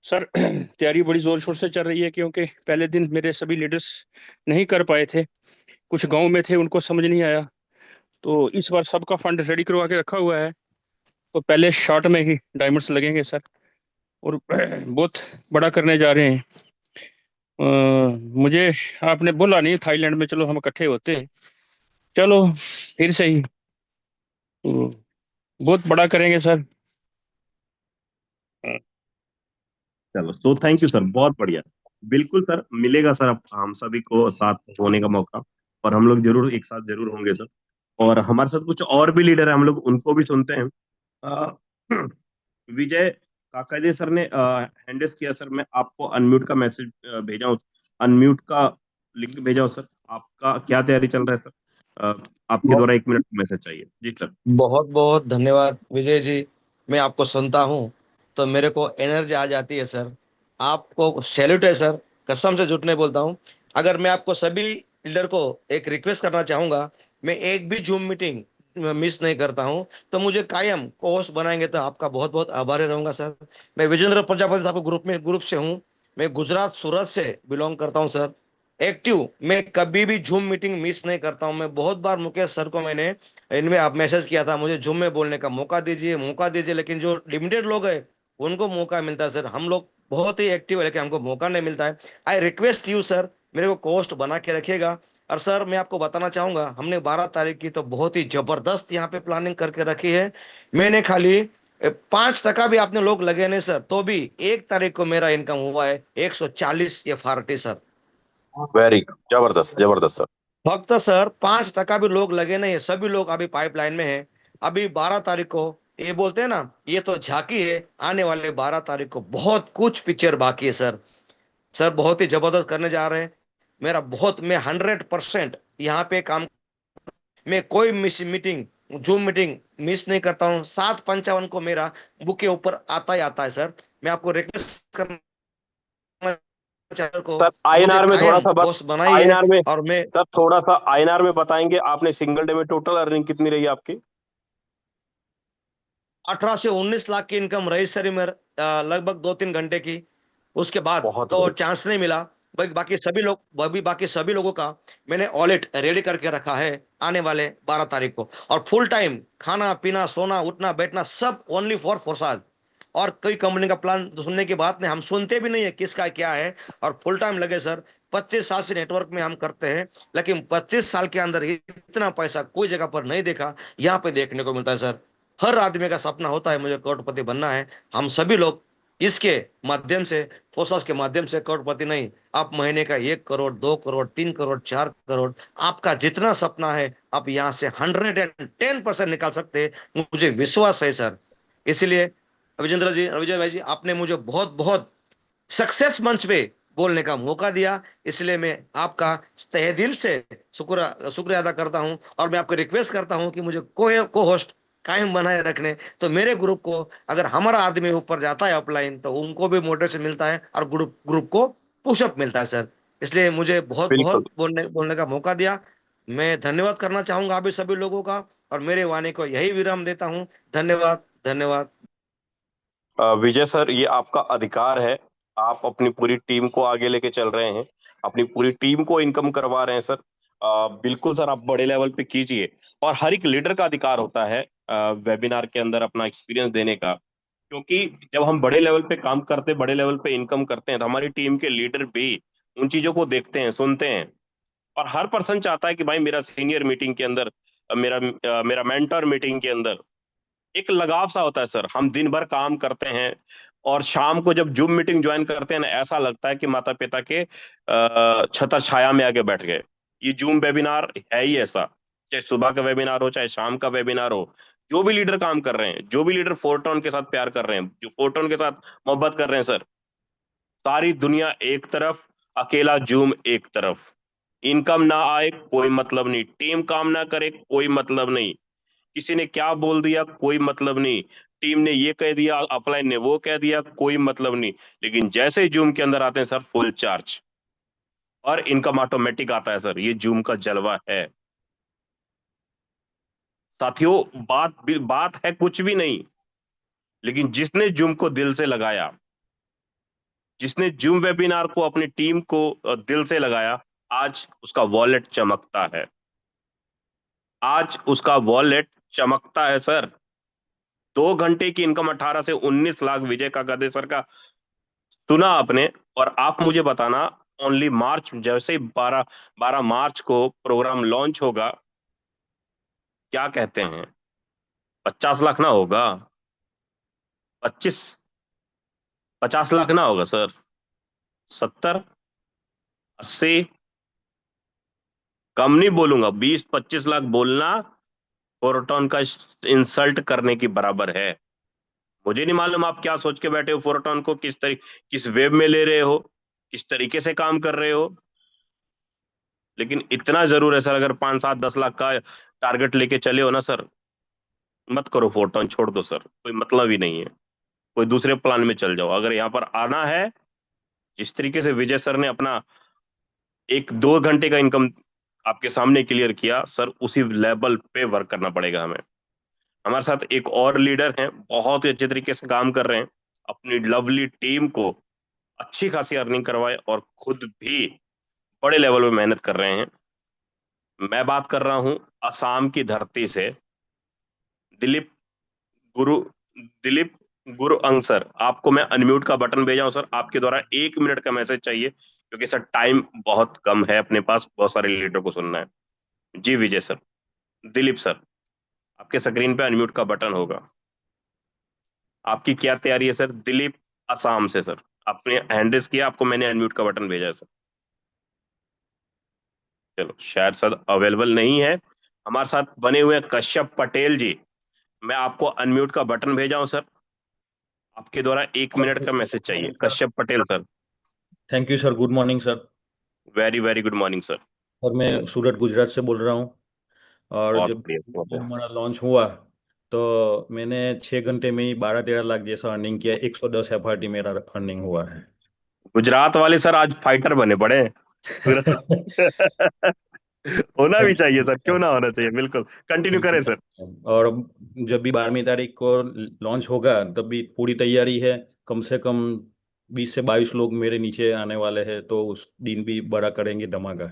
सर तैयारी बड़ी जोर शोर से चल रही है, क्योंकि पहले दिन मेरे सभी लीडर्स नहीं कर पाए थे, कुछ गांव में थे, उनको समझ नहीं आया। तो इस बार सबका फंड रेडी करवा के रखा हुआ है, तो पहले शॉट में ही डायमंड्स लगेंगे सर। और बहुत बड़ा करने जा रहे हैं। मुझे आपने बोला नहीं थाईलैंड में, चलो हम इकट्ठे होते, चलो फिर से ही बहुत बड़ा करेंगे सर। चलो, सो थैंक यू सर, बहुत बढ़िया। बिल्कुल सर, मिलेगा सर हम सभी को साथ होने का मौका, और हम लोग जरूर एक साथ जरूर होंगे सर। और हमारे साथ कुछ और भी लीडर है, हम लोग उनको भी सुनते हैं। अ, विजय काकादे सर ने हैंडल्स किया सर, मैं आपको अनम्यूट का मैसेज भेजा हूँ, अनम्यूट का लिंक भेजा हूँ सर। आपका क्या तैयारी चल रहा है सर। आपके द्वारा 1 मिनट का मैसेज चाहिए जी सर। बहुत बहुत धन्यवाद विजय जी। मैं आपको सुनता हूँ तो मेरे को एनर्जी आ जाती है सर। आपको सैल्यूट है सर। कसम से झूठ नहीं बोलता हूँ। अगर मैं आपको सभी लीडर को एक रिक्वेस्ट करना चाहूंगा, मैं एक भी जूम मीटिंग मिस नहीं करता हूँ, तो मुझे कायम को होस्ट बनाएंगे तो आपका बहुत बहुत आभारी रहूंगा सर। मैं विजेंद्र प्रजापति साहब के ग्रुप से हूँ। मैं गुजरात सूरत से बिलोंग करता हूँ सर। एक्टिव, मैं कभी भी जूम मीटिंग मिस नहीं करता हूँ। मैं बहुत बार मुकेश सर को मैंने इनमें आप मैसेज किया था, मुझे जूम में बोलने का मौका दीजिए मौका दीजिए, लेकिन जो लिमिटेड लोग हैं उनको मौका मिलता है सर। हम लोग बहुत ही एक्टिव है, लेकिन हमको मौका नहीं मिलता है। आई रिक्वेस्ट यू सर, मेरे को कोस्ट बना के रखिएगा। और सर मैं आपको बताना चाहूंगा, हमने 12 तारीख की तो बहुत ही जबरदस्त यहाँ पे प्लानिंग करके रखी है। मैंने खाली 5% भी आपने लोग लगे नहीं सर, तो भी 1 तारीख को मेरा इनकम हुआ है 140 FRT सर। वेरी जबरदस्त जबरदस्त सर। फक्त सर 5% भी लोग लगे नहीं है, सभी लोग अभी पाइपलाइन में है। अभी 12 तारीख को, ये बोलते हैं ना, ये तो झांकी है, आने वाले 12 तारीख को बहुत कुछ पिक्चर बाकी है सर। सर बहुत ही जबरदस्त करने जा रहे हैं। मेरा बहुत, मैं 100% यहाँ पे काम, मैं कोई miss meeting, zoom meeting miss नहीं करता हूँ। 7:55 को मेरा बुक के ऊपर आता ही आता है सर। मैं आपको रिक्वेस्ट करना चाहता हूँ सर को मुझे आईएनआर में थोड़ा कायम सा बस, बॉस बनाई है। आईएनआर में और मैं सर थोड़ा सा आईएनआर में बताएंगे, आपने सिंगल डे में टोटल अर्निंग कितनी रही आपकी? 18 से 19 लाख की इनकम रही सर मेरा, लगभग 2-3 घंटे की। उसके बाद बहुत तो बढ़िया। चांस नहीं मिला। बाकी सभी लोगों का मैंने ऑलेट रेडी करके रखा है आने वाले 12 तारीख को। और फुल टाइम खाना पीना सोना उठना बैठना सब ओनली फॉर फोरसाद। और कोई कंपनी का प्लान सुनने की बात नहीं, हम सुनते भी नहीं है किसका क्या है। और फुल टाइम लगे सर। 25 साल से नेटवर्क में हम करते हैं, लेकिन 25 साल के अंदर इतना पैसा कोई जगह पर नहीं देखा, यहाँ पे देखने को मिलता है सर। हर आदमी का सपना होता है मुझे करोड़पति बनना है। हम सभी लोग इसके माध्यम से, फोर्सेस के माध्यम से करोड़पति नहीं, आप महीने का 1 करोड़ 2 करोड़ 3 करोड़ 4 करोड़, आपका जितना सपना है आप यहाँ से 110% निकाल सकते हैं, मुझे विश्वास है सर। इसलिए रविजय भाई जी, आपने मुझे बहुत बहुत सक्सेस मंच पे बोलने का मौका दिया, इसलिए मैं आपका तहे दिल से शुक्रिया अदा करता हूं। और मैं आपको रिक्वेस्ट करता हूं कि मुझे को होस्ट कायम बनाए रखने। तो मेरे ग्रुप को अगर हमारा आदमी ऊपर जाता है अपलाइन, तो उनको भी मोटिवेशन मिलता है और ग्रुप ग्रुप को पुशअप मिलता है सर। इसलिए मुझे बहुत बिल्कुल। बहुत बोलने बोलने का मौका दिया। मैं धन्यवाद करना चाहूंगा आप सभी लोगों का, और मेरे वाणी को यही विराम देता हूं। धन्यवाद धन्यवाद। विजय सर, ये आपका अधिकार है, आप अपनी पूरी टीम को आगे लेके चल रहे हैं, अपनी पूरी टीम को इनकम करवा रहे हैं सर। बिल्कुल सर, आप बड़े लेवल पे कीजिए। और हर एक लीडर का अधिकार होता है वेबिनार के अंदर अपना एक्सपीरियंस देने का, क्योंकि जब हम बड़े लेवल पे काम करते हैं, बड़े लेवल पे इनकम करते हैं, तो हमारी टीम के लीडर भी उन चीजों को देखते हैं, सुनते हैं। और हर पर्सन चाहता है कि भाई मेरा सीनियर मीटिंग के अंदर, मेरा मेंटर मीटिंग के अंदर एक लगाव सा होता है सर। हम दिन भर काम करते हैं और शाम को जब जूम मीटिंग ज्वाइन करते हैं ना, ऐसा लगता है कि माता पिता के छत्र छाया में आके बैठ गए। ये जूम वेबिनार है ही ऐसा, चाहे सुबह का वेबिनार हो चाहे शाम का वेबिनार हो। जो भी लीडर काम कर रहे हैं, जो भी लीडर फोरटोन के साथ प्यार कर रहे हैं, जो फोरटोन के साथ मोहब्बत कर रहे हैं सर, सारी दुनिया एक तरफ, अकेला जूम एक तरफ। इनकम ना आए कोई मतलब नहीं, टीम काम ना करे कोई मतलब नहीं, किसी ने क्या बोल दिया कोई मतलब नहीं, टीम ने ये कह दिया अपलाइन ने वो कह दिया कोई मतलब नहीं। लेकिन जैसे ही जूम के अंदर आते हैं सर, फुल चार्ज और इनकम ऑटोमेटिक आता है सर। ये जूम का जलवा है साथियों। बात है कुछ भी नहीं, लेकिन जिसने जूम को दिल से लगाया, जिसने जूम वेबिनार को अपनी टीम को दिल से लगाया, आज उसका वॉलेट चमकता है, आज उसका वॉलेट चमकता है सर। 2 घंटे की इनकम 18 से 19 लाख विजय काकादे सर का सुना आपने। और आप मुझे बताना, ओनली मार्च, जैसे ही 12 मार्च को प्रोग्राम लॉन्च होगा, क्या कहते हैं, 50 लाख ना होगा, 25 50 लाख ना होगा सर, 70 80, कम नहीं बोलूंगा, 20-25 लाख बोलना फोरटोन का इंसल्ट करने की बराबर है। मुझे नहीं मालूम आप क्या सोच के बैठे हो, फोरटोन को किस वेब में ले रहे हो, किस तरीके से काम कर रहे हो। लेकिन इतना जरूर है सर, अगर 5-7-10 लाख का टारगेट लेके चले हो ना सर, मत करो फोरटोन, छोड़ दो सर, कोई मतलब ही नहीं है। कोई दूसरे प्लान में चल जाओ। अगर यहाँ पर आना है, जिस तरीके से विजय सर ने अपना 1-2 घंटे का इनकम आपके सामने क्लियर किया सर, उसी लेवल पे वर्क करना पड़ेगा हमें। हमारे साथ एक और लीडर हैं, बहुत ही अच्छे तरीके से काम कर रहे हैं, अपनी लवली टीम को अच्छी खासी अर्निंग करवाए और खुद भी बड़े लेवल पे मेहनत कर रहे हैं। मैं बात कर रहा हूं असम की धरती से, दिलीप गुरु दिलीप गुरु अंग सर। आपको मैं अनम्यूट का बटन भेजा हूं सर, आपके द्वारा 1 मिनट का मैसेज चाहिए, क्योंकि सर टाइम बहुत कम है अपने पास, बहुत सारे लीडर को सुनना है। जी विजय सर, दिलीप सर, आपके स्क्रीन पे अनम्यूट का बटन होगा। आपकी क्या तैयारी है सर? दिलीप असम से सर, आपने हैंड रेज किया, आपको मैंने अनम्यूट का बटन भेजा है सर। चलो, शायद सर अवेलेबल नहीं है। हमारे साथ बने हुए हैं कश्यप पटेल जी, मैं आपको अनम्यूट का बटन भेजा हूं सर, आपके द्वारा 1 मिनट का मैसेज चाहिए। Kashyap Patel sir. Thank you sir. Good morning sir. Very very good morning sir. और मैं सूरत गुजरात से बोल रहा हूँ। और बहुत जब बढ़िया, बहुत बढ़िया। हमारा लॉन्च हुआ तो मैंने 6 घंटे में ही 12-13 लाख जैसा अर्निंग किया। 110 FRT मेरा अर्निंग हुआ है। गुजरात वाले सर आज फाइटर बने पड़े हैं सूरत होना भी चाहिए सर, क्यों ना होना चाहिए, बिल्कुल कंटिन्यू करें सर। और जब भी 12वीं तारीख को लॉन्च होगा तब भी पूरी तैयारी है। कम से कम 20 से 22 लोग मेरे नीचे आने वाले हैं, तो उस दिन भी बड़ा करेंगे धमाका।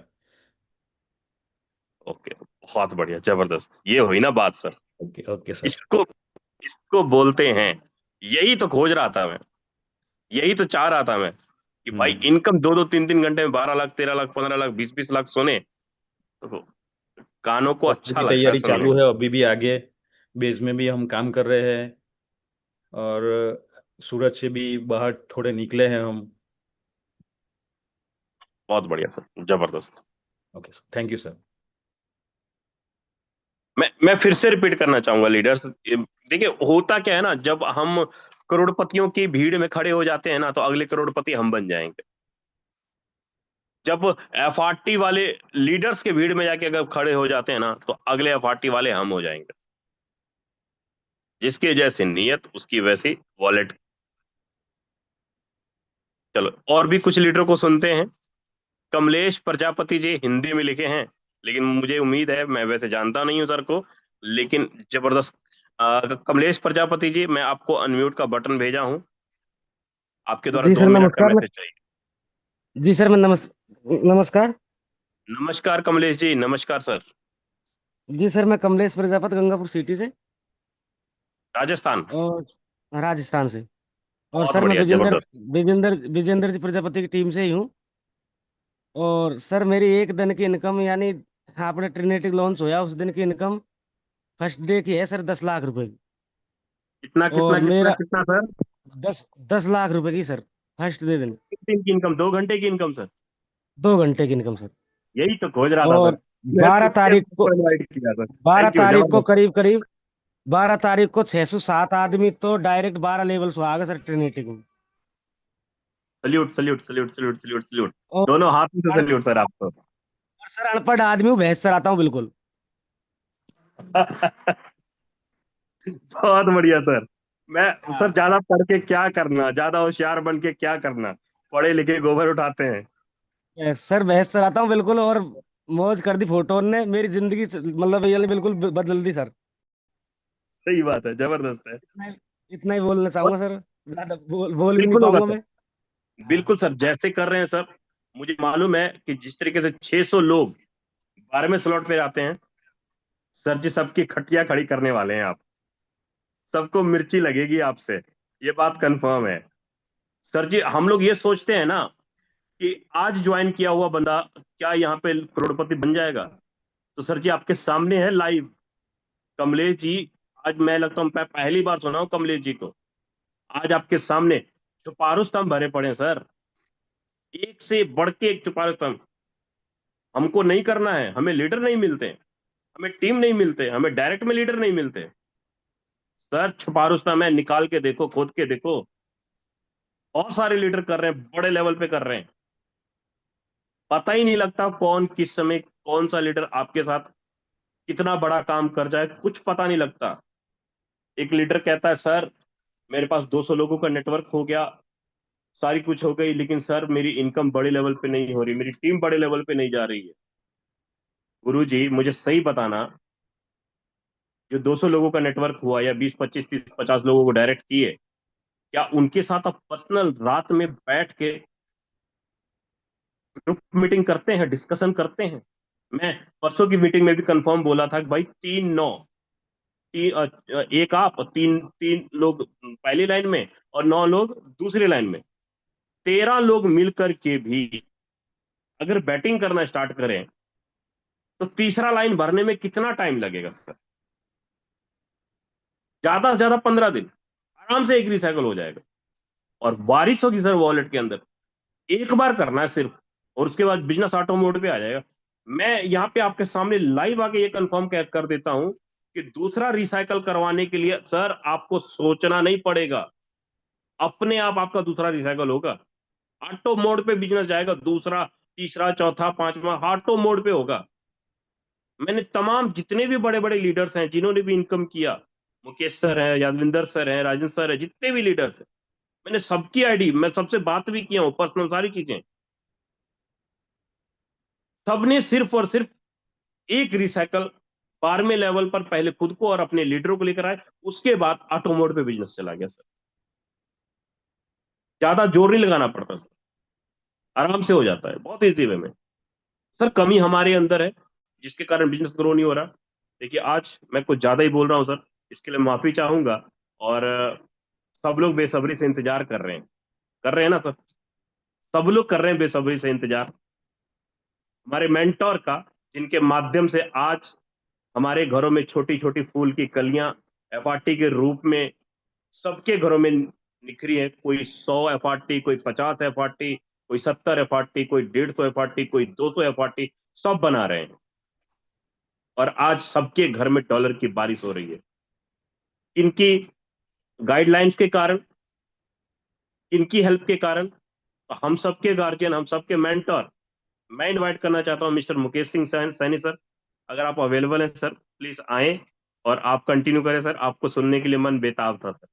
ओके, बहुत बढ़िया, जबरदस्त, ये हुई ना बात सर। Okay okay sir. इसको इसको बोलते हैं, यही तो खोज रहा था मैं, यही तो चाह रहा था मैं कि भाई इनकम 2-2 3-3 घंटे में 12 लाख 13 लाख 15 लाख 20-20 लाख सोने, तो कानों को और अच्छा पूरी लगता है तैयारी सुनने चालू में। है, अभी भी आगे बेस में भी हम काम कर रहे हैं, और सूरत से भी बाहर थोड़े निकले हैं हम। बहुत बढ़िया सर, जबरदस्त। Okay sir, thank you sir. मैं फिर से रिपीट करना चाहूंगा लीडर्स, देखिए होता क्या है ना, जब हम करोड़पतियों की भीड़ में खड़े हो जाते हैं ना, तो अगले करोड़पति हम बन जाएंगे। जब एफआरटी वाले लीडर्स के भीड़ में जाके अगर खड़े हो जाते हैं ना, तो अगले एफआरटी वाले हम हो जाएंगे। जिसके जैसी नीयत उसकी वैसी वॉलेट। चलो और भी कुछ लीडर को सुनते हैं। कमलेश प्रजापति जी हिंदी में लिखे हैं, लेकिन मुझे उम्मीद है, मैं वैसे जानता नहीं हूं सर को, लेकिन जबरदस्त। कमलेश प्रजापति जी, मैं आपको अनम्यूट का बटन भेजा हूं, आपके द्वारा जी 2 सर मिनट का नमस्कार। मैसेज चाहिए। जी सर मैं नमस्कार। नमस्कार कमलेश जी, नमस्कार सर। जी सर मैं कमलेश प्रजापत गंगापुर सिटी से राजस्थान। और राजस्थान से। और बहुत सर मैं बढ़िया, विजेंद्र जबरदस्त। विजेंद्र विजेंद्र जी प्रजापति की टीम से ही हूँ। और सर मेरी एक दिन की इनकम यानी आपने ट्रिनिटी लॉन्च होया उस दिन की इनकम फर्स्ट डे की है सर 10 लाख रुपए की। कितना और कितना कितना मेरा कितना सर? 10 लाख रुपए की सर फर्स्ट डे दिन। कितने दिन की इनकम? 2 घंटे की इनकम सर? 2 घंटे की इनकम सर। यही तो खोज रहा था सर, और मैं तो 12 इसलिए तारीख को आपको इनवाइट किया सर। 12 थैंक यू, तारीख को जबरदस्त। करीब करीब 12 तारीख को 607 आदमी तो डायरेक्ट 12 लेवल से आ गए सर ट्रिनिटी को। Salute salute salute salute salute salute, और दोनों हाथों से अन- सल्यूट सर आपको। और सर अनपढ़ आदमी हूँ भैंस चराता हूँ बिल्कुल। बहुत बढ़िया सर। मैं हाँ। सर, ज्यादा पढ़ के क्या करना, ज्यादा होशियार बन के क्या करना, पढ़े लिखे गोबर उठाते हैं। सर भैंस चराता हूँ बिल्कुल। और मौज कर दी फोटो ने मेरी जिंदगी मतलब ये बिल्कुल बदल दी सर। सही बात है, जबरदस्त है। इतना ही इतना ही बोलना और चाहूंगा सर। ज्यादा बोल भी नहीं बिल्कुल होगा पाऊंगा सर, मैं। हाँ। बिल्कुल सर, जैसे कर रहे हैं सर। मुझे मालूम है कि जिस तरीके से 600 लोग 12वें स्लॉट पे जाते हैं, सर जी सबकी खटिया खड़ी करने वाले हैं आप। सबको मिर्ची लगेगी आपसे, ये बात कंफर्म है। सर जी हम लोग ये सोचते हैं ना कि आज ज्वाइन किया हुआ बंदा क्या यहाँ पे करोड़पति बन जाएगा, तो सर जी आपके सामने है लाइव कमलेश जी। आज मैं लगता हूँ मैं पहली बार सुना हूं कमलेश जी को। आज आपके सामने चुपारू स्तंभ भरे पड़े हैं सर, एक से बढ़ के एक चुपारू स्तंभ। हमको नहीं करना है, हमें लीडर नहीं मिलते, हमें टीम नहीं मिलते, हमें डायरेक्ट में लीडर नहीं मिलते। सर छुपारू स्तंभ है, निकाल के देखो, खोद के देखो। बहुत सारे लीडर कर रहे हैं, बड़े लेवल पे कर रहे हैं। पता ही नहीं लगता कौन किस समय कौन सा लीडर आपके साथ कितना बड़ा काम कर जाए, कुछ पता नहीं लगता। एक लीडर कहता है सर मेरे पास 200 लोगों का नेटवर्क हो गया, सारी कुछ हो गई, लेकिन सर मेरी इनकम बड़े लेवल पे नहीं हो रही, मेरी टीम बड़े लेवल पे नहीं जा रही है। गुरुजी मुझे सही बताना, जो 200 लोगों का नेटवर्क हुआ या 20 25 30 50 लोगों को डायरेक्ट किए, क्या उनके साथ आप पर्सनल रात में बैठ के ग्रुप मीटिंग करते हैं, डिस्कशन करते हैं? मैं परसों की मीटिंग में भी कंफर्म बोला था कि भाई 3-9, एक आप, तीन तीन लोग पहली लाइन में और 9 लोग दूसरी लाइन में, 13 लोग मिलकर के भी अगर बैटिंग करना स्टार्ट करें, तो तीसरा लाइन भरने में कितना टाइम लगेगा सर? ज्यादा से ज्यादा 15 दिन, आराम से एक रिसाइकल हो जाएगा। और वारिस होगी सर वॉलेट के अंदर, एक बार करना है सिर्फ, और उसके बाद बिजनेस ऑटो मोड पे आ जाएगा। मैं यहाँ पे आपके सामने लाइव आके ये कंफर्म कर देता हूं कि दूसरा रिसाइकल करवाने के लिए सर आपको सोचना नहीं पड़ेगा, अपने आप आपका दूसरा रिसाइकल होगा। ऑटो मोड पे बिजनेस जाएगा, दूसरा तीसरा चौथा पांचवा ऑटो मोड पे होगा। मैंने तमाम जितने भी बड़े बड़े लीडर्स हैं जिन्होंने भी इनकम किया, मुकेश सर हैं, यादविंदर सर हैं, राजन सर हैं, जितने भी लीडर्स हैं, मैंने सबकी आईडी, मैं सबसे बात भी किया हूँ, पर्सनल सारी चीजें। सबने सिर्फ और सिर्फ एक रिसाइकल 12वें लेवल पर पहले खुद को और अपने लीडरों को लेकर आए, उसके बाद ऑटो मोड पे बिजनेस चला गया सर। ज्यादा जोर नहीं लगाना पड़ता सर, आराम से हो जाता है, बहुत इजी वे में। सर कमी हमारे अंदर है, जिसके कारण बिजनेस ग्रो नहीं हो रहा। देखिए आज मैं कुछ ज्यादा ही बोल रहा हूँ सर, इसके लिए माफी चाहूंगा। और सब लोग बेसब्री से इंतजार कर रहे हैं ना सर, सब लोग कर रहे हैं बेसब्री से इंतजार हमारे मेंटोर का, जिनके माध्यम से आज हमारे घरों में छोटी छोटी फूल की कलियां एफआरटी के रूप में सबके घरों में निखरी है। कोई 100 एफआरटी, कोई 50 एफआरटी, कोई 70 एफआरटी, कोई 150 एफआरटी, कोई 200 एफआरटी, सब बना रहे हैं। और आज सबके घर में डॉलर की बारिश हो रही है, इनकी गाइडलाइंस के कारण, इनकी हेल्प के कारण। तो हम सबके गार्जियन, हम सबके मेंटर, मैं इनवाइट करना चाहता हूं मिस्टर मुकेश सिंह सैनी सर, अगर आप अवेलेबल हैं सर, प्लीज आए और आप कंटिन्यू करें सर, आपको सुनने के लिए मन बेताब था सर।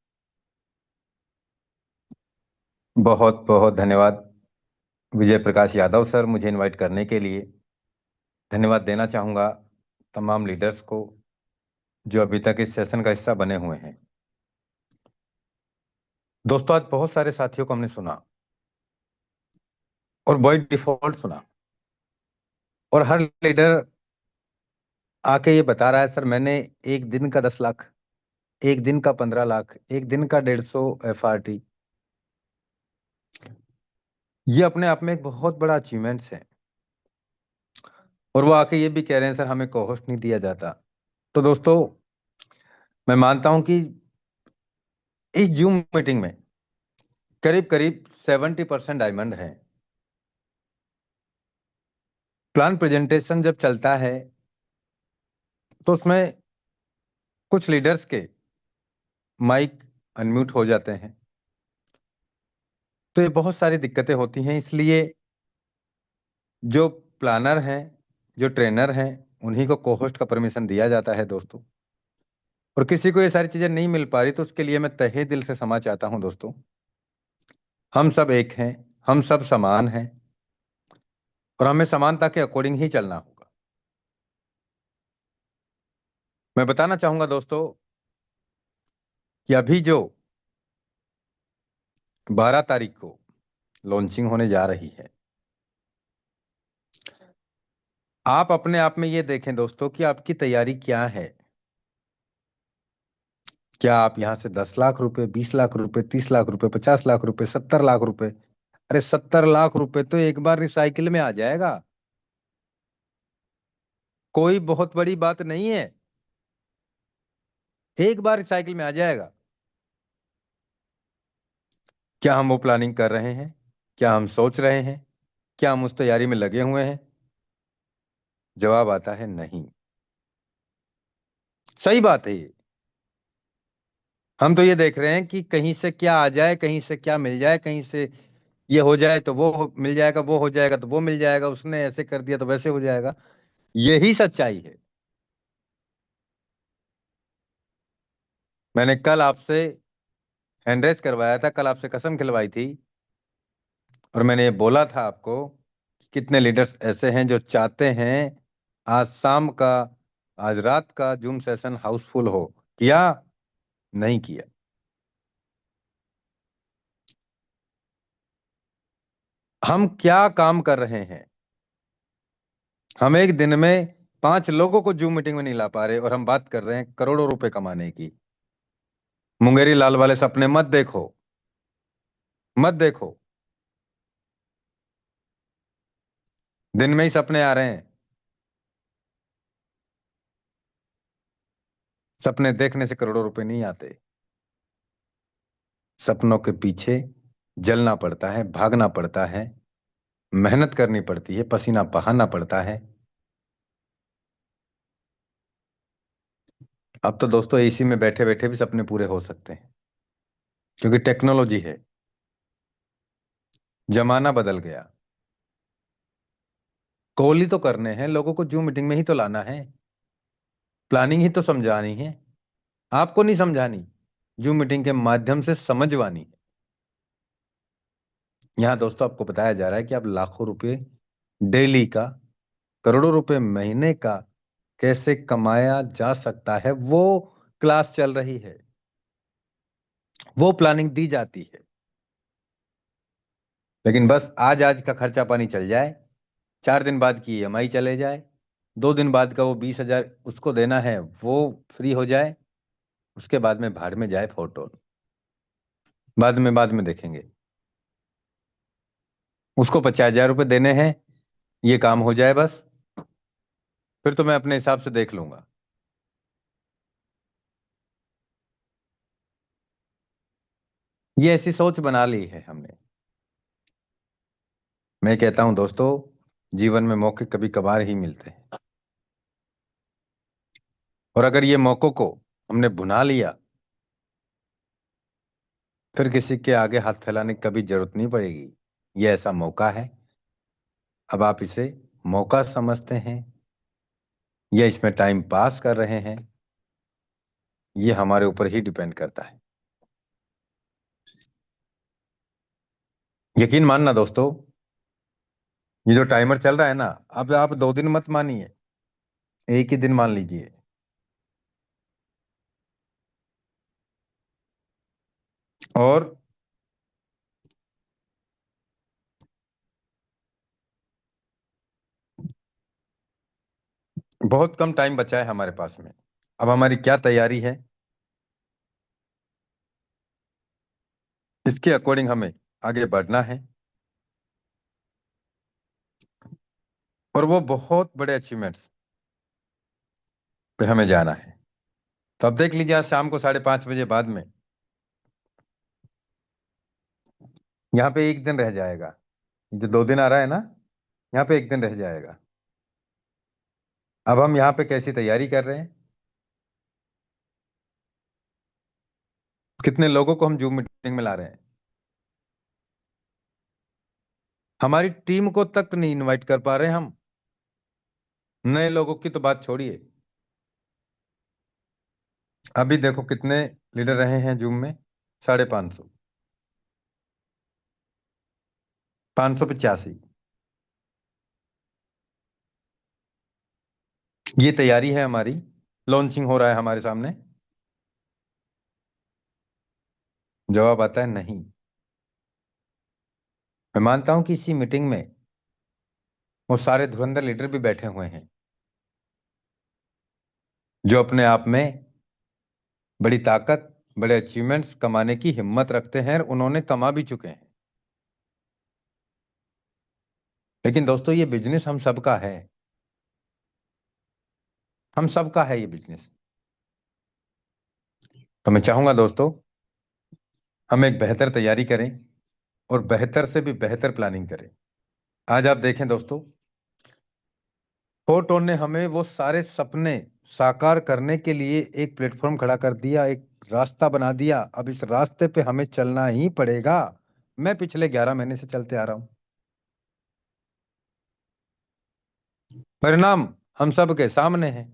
बहुत बहुत धन्यवाद विजय प्रकाश यादव सर, मुझे इनवाइट करने के लिए। धन्यवाद देना चाहूँगा तमाम लीडर्स को जो अभी तक इस सेशन का हिस्सा बने हुए हैं। दोस्तों आज बहुत सारे साथियों को हमने सुना और बाय डिफॉल्ट सुना, और हर लीडर आके ये बता रहा है सर मैंने एक दिन का 10 लाख, एक दिन का 15 लाख, एक दिन का 150 एफआरटी, ये अपने आप में एक बहुत बड़ा अचीवमेंट्स है। और वो आके ये भी कह रहे हैं सर हमें कोहोस्ट नहीं दिया जाता। तो दोस्तों मैं मानता हूं कि इस जूम मीटिंग में करीब करीब 70% डायमंड हैं। प्लान प्रेजेंटेशन जब चलता है तो उसमें कुछ लीडर्स के माइक अनम्यूट हो जाते हैं, तो ये बहुत सारी दिक्कतें होती हैं। इसलिए जो प्लानर हैं, जो ट्रेनर हैं, उन्हीं को कोहोस्ट का परमिशन दिया जाता है दोस्तों। और किसी को ये सारी चीजें नहीं मिल पा रही तो उसके लिए मैं तहे दिल से क्षमा चाहता हूं दोस्तों। हम सब एक हैं, हम सब समान हैं, और हमें समानता के अकॉर्डिंग ही चलना होगा। मैं बताना चाहूंगा दोस्तों कि अभी जो 12 तारीख को लॉन्चिंग होने जा रही है, आप अपने आप में ये देखें दोस्तों कि आपकी तैयारी क्या है। क्या आप यहां से 10 लाख रुपए, 20 लाख रुपए, 30 लाख रुपए, 50 लाख रुपए, 70 लाख रुपए, अरे 70 लाख रुपए तो एक बार रिसाइकिल में आ जाएगा, कोई बहुत बड़ी बात नहीं है, एक बार रिसाइकिल में आ जाएगा। क्या हम वो प्लानिंग कर रहे हैं? क्या हम सोच रहे हैं? क्या हम उस तैयारी में लगे हुए हैं? जवाब आता है नहीं। सही बात है ये। हम तो ये देख रहे हैं कि कहीं से क्या आ जाए, कहीं से क्या मिल जाए, कहीं से ये हो जाए तो वो मिल जाएगा, वो हो जाएगा तो वो मिल जाएगा, उसने ऐसे कर दिया तो वैसे हो जाएगा। यही सच्चाई है। मैंने कल आपसे हैंड रेस करवाया था, कल आपसे कसम खिलवाई थी, और मैंने ये बोला था आपको कि कितने लीडर्स ऐसे हैं जो चाहते हैं आज शाम का, आज रात का जूम सेशन हाउसफुल हो। किया? नहीं किया। हम क्या काम कर रहे हैं? हम एक दिन में 5 लोगों को जूम मीटिंग में नहीं ला पा रहे, और हम बात कर रहे हैं करोड़ों रुपए कमाने की। मुंगेरी लाल वाले सपने मत देखो, मत देखो। दिन में ही सपने आ रहे हैं। सपने देखने से करोड़ों रुपए नहीं आते। सपनों के पीछे जलना पड़ता है, भागना पड़ता है, मेहनत करनी पड़ती है, पसीना बहाना पड़ता है। अब तो दोस्तों एसी में बैठे बैठे भी सपने पूरे हो सकते हैं, क्योंकि टेक्नोलॉजी है, जमाना बदल गया। कॉल ही तो करने हैं लोगों को, जूम मीटिंग में ही तो लाना है, प्लानिंग ही तो समझानी है। आपको नहीं समझानी, जूम मीटिंग के माध्यम से समझवानी है। यहाँ दोस्तों आपको बताया जा रहा है कि आप लाखों रुपए डेली का, करोड़ों रुपए महीने का कैसे कमाया जा सकता है, वो क्लास चल रही है, वो प्लानिंग दी जाती है। लेकिन बस आज आज का खर्चा पानी चल जाए, 4 दिन बाद की EMI चले जाए, 2 दिन बाद का वो 20,000 उसको देना है वो फ्री हो जाए, उसके बाद में भाड़ में जाए फोटोन, बाद में देखेंगे। उसको 50,000 रुपए देने हैं, ये काम हो जाए बस, फिर तो मैं अपने हिसाब से देख लूंगा। ये ऐसी सोच बना ली है हमने। मैं कहता हूं दोस्तों, जीवन में मौके कभी कभार ही मिलते हैं, और अगर ये मौकों को हमने भुना लिया, फिर किसी के आगे हाथ फैलाने की कभी जरूरत नहीं पड़ेगी। ये ऐसा मौका है, अब आप इसे मौका समझते हैं या इसमें टाइम पास कर रहे हैं, ये हमारे ऊपर ही डिपेंड करता है। यकीन मानना दोस्तों, ये जो टाइमर चल रहा है ना, अब आप 2 दिन मत मानिए, एक ही दिन मान लीजिए। और बहुत कम टाइम बचा है हमारे पास में। अब हमारी क्या तैयारी है, इसके अकॉर्डिंग हमें आगे बढ़ना है, और वो बहुत बड़े अचीवमेंट्स पे हमें जाना है। तो अब देख लीजिए, आज शाम को 5:30 बजे बाद में यहाँ पे एक दिन रह जाएगा। जो 2 दिन आ रहा है ना, यहाँ पे एक दिन रह जाएगा। अब हम यहाँ पे कैसी तैयारी कर रहे हैं, कितने लोगों को हम जूम मीटिंग में ला रहे हैं, हमारी टीम को तक नहीं इनवाइट कर पा रहे हैं हम, नए लोगों की तो बात छोड़िए। अभी देखो कितने लीडर रहे हैं जूम में, 550, 585। ये तैयारी है हमारी, लॉन्चिंग हो रहा है हमारे सामने। जवाब आता है नहीं। मैं मानता हूं कि इसी मीटिंग में वो सारे धुरंधर लीडर भी बैठे हुए हैं, जो अपने आप में बड़ी ताकत, बड़े अचीवमेंट्स कमाने की हिम्मत रखते हैं, और उन्होंने कमा भी चुके हैं। लेकिन दोस्तों, ये बिजनेस हम सबका है, हम सबका है ये बिजनेस। तो मैं चाहूंगा दोस्तों, हम एक बेहतर तैयारी करें और बेहतर से भी बेहतर प्लानिंग करें। आज आप देखें दोस्तों, फोटोन ने हमें वो सारे सपने साकार करने के लिए एक प्लेटफॉर्म खड़ा कर दिया, एक रास्ता बना दिया। अब इस रास्ते पे हमें चलना ही पड़ेगा। मैं पिछले 11 महीने से चलते आ रहा हूं, परिणाम हम सब के सामने है।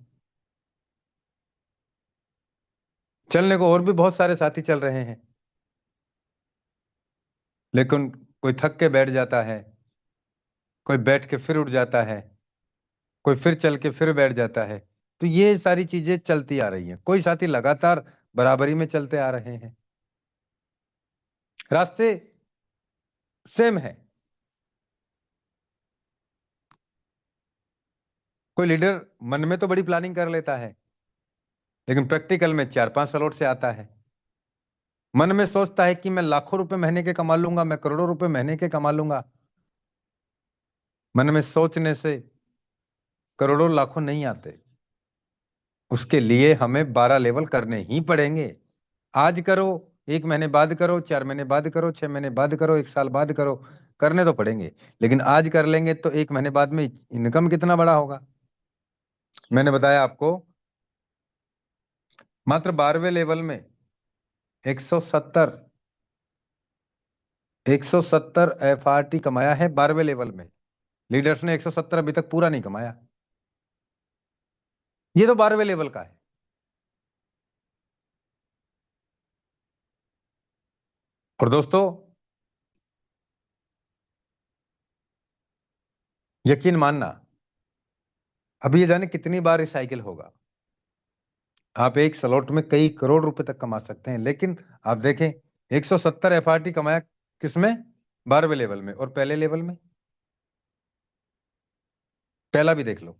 चलने को और भी बहुत सारे साथी चल रहे हैं, लेकिन कोई थक के बैठ जाता है, कोई बैठ के फिर उठ जाता है, कोई फिर चल के फिर बैठ जाता है। तो ये सारी चीजें चलती आ रही हैं। कोई साथी लगातार बराबरी में चलते आ रहे हैं, रास्ते सेम है। कोई लीडर मन में तो बड़ी प्लानिंग कर लेता है, लेकिन प्रैक्टिकल में 4-5 स्लॉट से आता है। मन में सोचता है कि मैं लाखों रुपए महीने के कमा लूंगा, मैं करोड़ों रुपए महीने के कमा लूंगा। मन में सोचने से करोड़ों लाखों नहीं आते, उसके लिए हमें 12 लेवल करने ही पड़ेंगे। आज करो, 1 महीने बाद करो, 4 महीने बाद करो, 6 महीने बाद करो, 1 साल बाद करो, करने तो पड़ेंगे। लेकिन आज कर लेंगे तो 1 महीने बाद में इनकम कितना बड़ा होगा। मैंने बताया आपको, मात्र 12वें लेवल में 170 FRT कमाया है 12वें लेवल में। लीडर्स ने 170 अभी तक पूरा नहीं कमाया। ये तो 12वें लेवल का है। और दोस्तों यकीन मानना, अभी ये जाने कितनी बार रिसाइकिल होगा। आप एक स्लॉट में कई करोड़ रुपए तक कमा सकते हैं, लेकिन आप देखें 170 एफआरटी कमाया किसमें? 12वें लेवल में। और पहले लेवल में पहला भी देख लो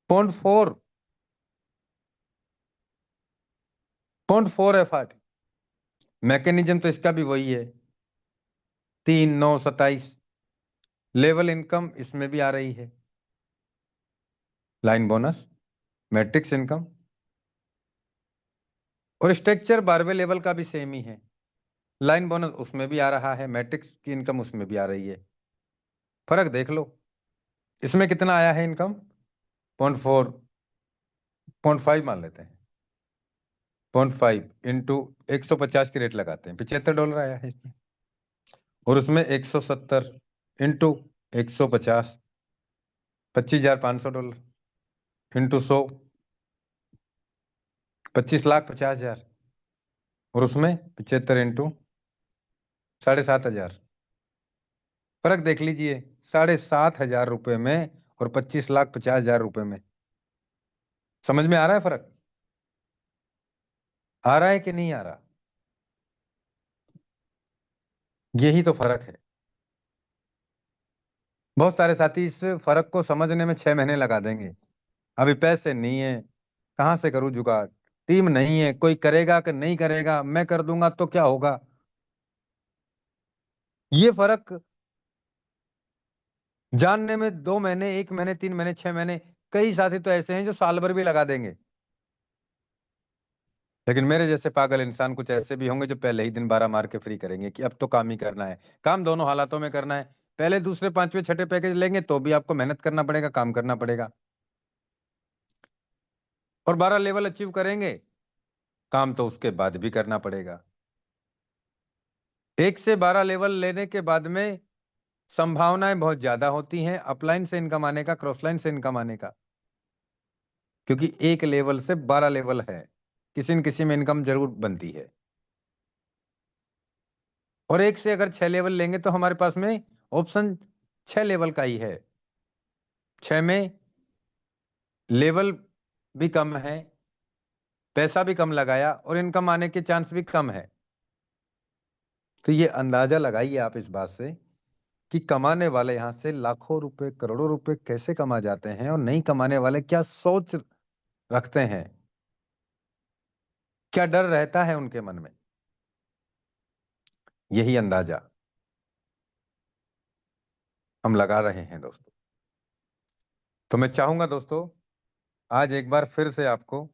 0.4 एफआरटी। मैकेनिज्म तो इसका भी वही है, 3, 9, 27 लेवल इनकम इसमें भी आ रही है, लाइन बोनस, मैट्रिक्स इनकम, और स्ट्रक्चर 12वें लेवल का भी सेम ही है। लाइन बोनस उसमें भी आ रहा है, मैट्रिक्स की इनकम उसमें भी आ रही है। फर्क देख लो, इसमें कितना आया है इनकम? 0.4, 0.5 मान लेते हैं, 0.5 इंटू 150 की रेट लगाते हैं, $75 आया है इसमें। और उसमें 170 इंटू 150, $25,500 इंटू 100, 25,50,000। और उसमें 75 इंटू 7,500। फर्क देख लीजिए, 7,500 रुपए में और 25,50,000 रुपए में। समझ में आ रहा है फर्क? आ रहा है कि नहीं आ रहा? यही तो फर्क है। बहुत सारे साथी इस फर्क को समझने में 6 महीने लगा देंगे। अभी पैसे नहीं है, कहां से करूं जुगाड़, टीम नहीं है, कोई करेगा कि नहीं करेगा, मैं कर दूंगा तो क्या होगा। ये फर्क जानने में 2 महीने, 1 महीने, 3 महीने, 6 महीने, कई साथी तो ऐसे हैं जो साल भर भी लगा देंगे। लेकिन मेरे जैसे पागल इंसान कुछ ऐसे भी होंगे जो पहले ही दिन 12 मार के फ्री करेंगे कि अब तो काम ही करना है। काम दोनों हालातों में करना है, पहले दूसरे पांचवें छठे पैकेज लेंगे तो भी आपको मेहनत करना पड़ेगा, काम करना पड़ेगा। और 12 लेवल अचीव करेंगे, काम तो उसके बाद भी करना पड़ेगा। 1 से 12 लेवल लेने के बाद में संभावनाएं बहुत ज्यादा होती हैं अपलाइन से इनकम आने का, क्रॉसलाइन से इनकम आने का, क्योंकि 1 लेवल से 12 लेवल है, किसी न किसी में इनकम जरूर बनती है। और 1 से अगर 6 लेवल लेंगे तो हमारे पास में ऑप्शन 6 लेवल का ही है। 6 में लेवल भी कम है, पैसा भी कम लगाया और इनकम आने के चांस भी कम है। तो ये अंदाजा लगाइए आप इस बात से कि कमाने वाले यहां से लाखों रुपए, करोड़ों रुपए कैसे कमा जाते हैं, और नहीं कमाने वाले क्या सोच रखते हैं, क्या डर रहता है उनके मन में। यही अंदाजा हम लगा रहे हैं दोस्तों। तो मैं चाहूंगा दोस्तों, आज एक बार फिर से आपको,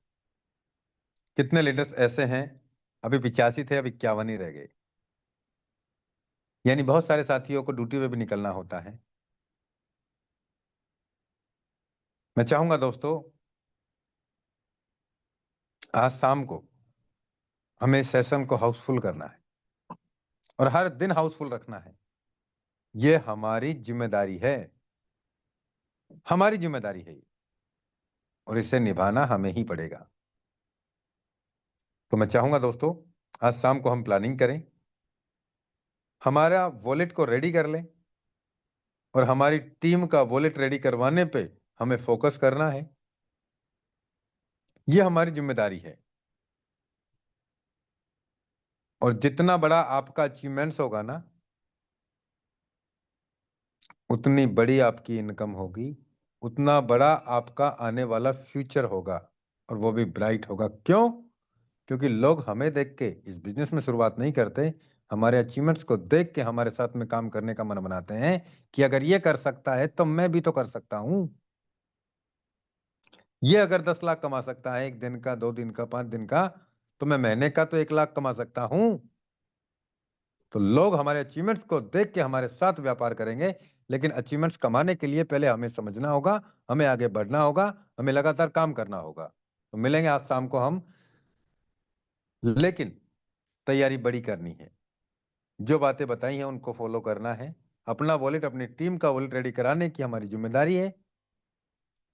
कितने लीडर्स ऐसे हैं, अभी 85 थे, अब 51 ही रह गए, यानी बहुत सारे साथियों को ड्यूटी पे भी निकलना होता है। मैं चाहूंगा दोस्तों, आज शाम को हमें इस सेशन को हाउसफुल करना है और हर दिन हाउसफुल रखना है। यह हमारी जिम्मेदारी है, हमारी जिम्मेदारी है ये, और इसे निभाना हमें ही पड़ेगा। तो मैं चाहूंगा दोस्तों, आज शाम को हम प्लानिंग करें, हमारा वॉलेट को रेडी कर लें, और हमारी टीम का वॉलेट रेडी करवाने पे हमें फोकस करना है। यह हमारी जिम्मेदारी है, और जितना बड़ा आपका अचीवमेंट्स होगा ना, उतनी बड़ी आपकी इनकम होगी, उतना बड़ा आपका आने वाला फ्यूचर होगा, और वो भी ब्राइट होगा। क्यों? क्योंकि लोग हमें देख के इस बिजनेस में शुरुआत नहीं करते, हमारे अचीवमेंट्स को देख के हमारे साथ में काम करने का मन बनाते हैं कि अगर ये कर सकता है तो मैं भी तो कर सकता हूं। ये अगर 10 लाख कमा सकता है 1 दिन का, 2 दिन का, 5 दिन का, तो मैं महीने का तो 1 लाख कमा सकता हूं। तो लोग हमारे अचीवमेंट्स को देख के हमारे साथ व्यापार करेंगे, लेकिन अचीवमेंट्स कमाने के लिए पहले हमें समझना होगा, हमें आगे बढ़ना होगा, हमें लगातार काम करना होगा। तो मिलेंगे आज शाम को हम, लेकिन तैयारी बड़ी करनी है। जो बातें बताई हैं उनको फॉलो करना है, अपना वॉलेट, अपनी टीम का वॉलेट रेडी कराने की हमारी जिम्मेदारी है,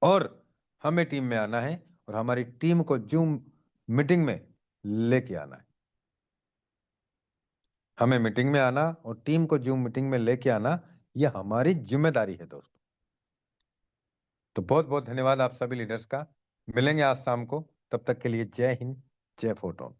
और हमें टीम में आना है, और हमारी टीम को जूम मीटिंग में लेके आना है। हमें मीटिंग में आना और टीम को जूम मीटिंग में लेके आना, यह हमारी जिम्मेदारी है दोस्तों। तो बहुत बहुत धन्यवाद आप सभी लीडर्स का। मिलेंगे आज शाम को, तब तक के लिए जय हिंद, जय फोरटोन।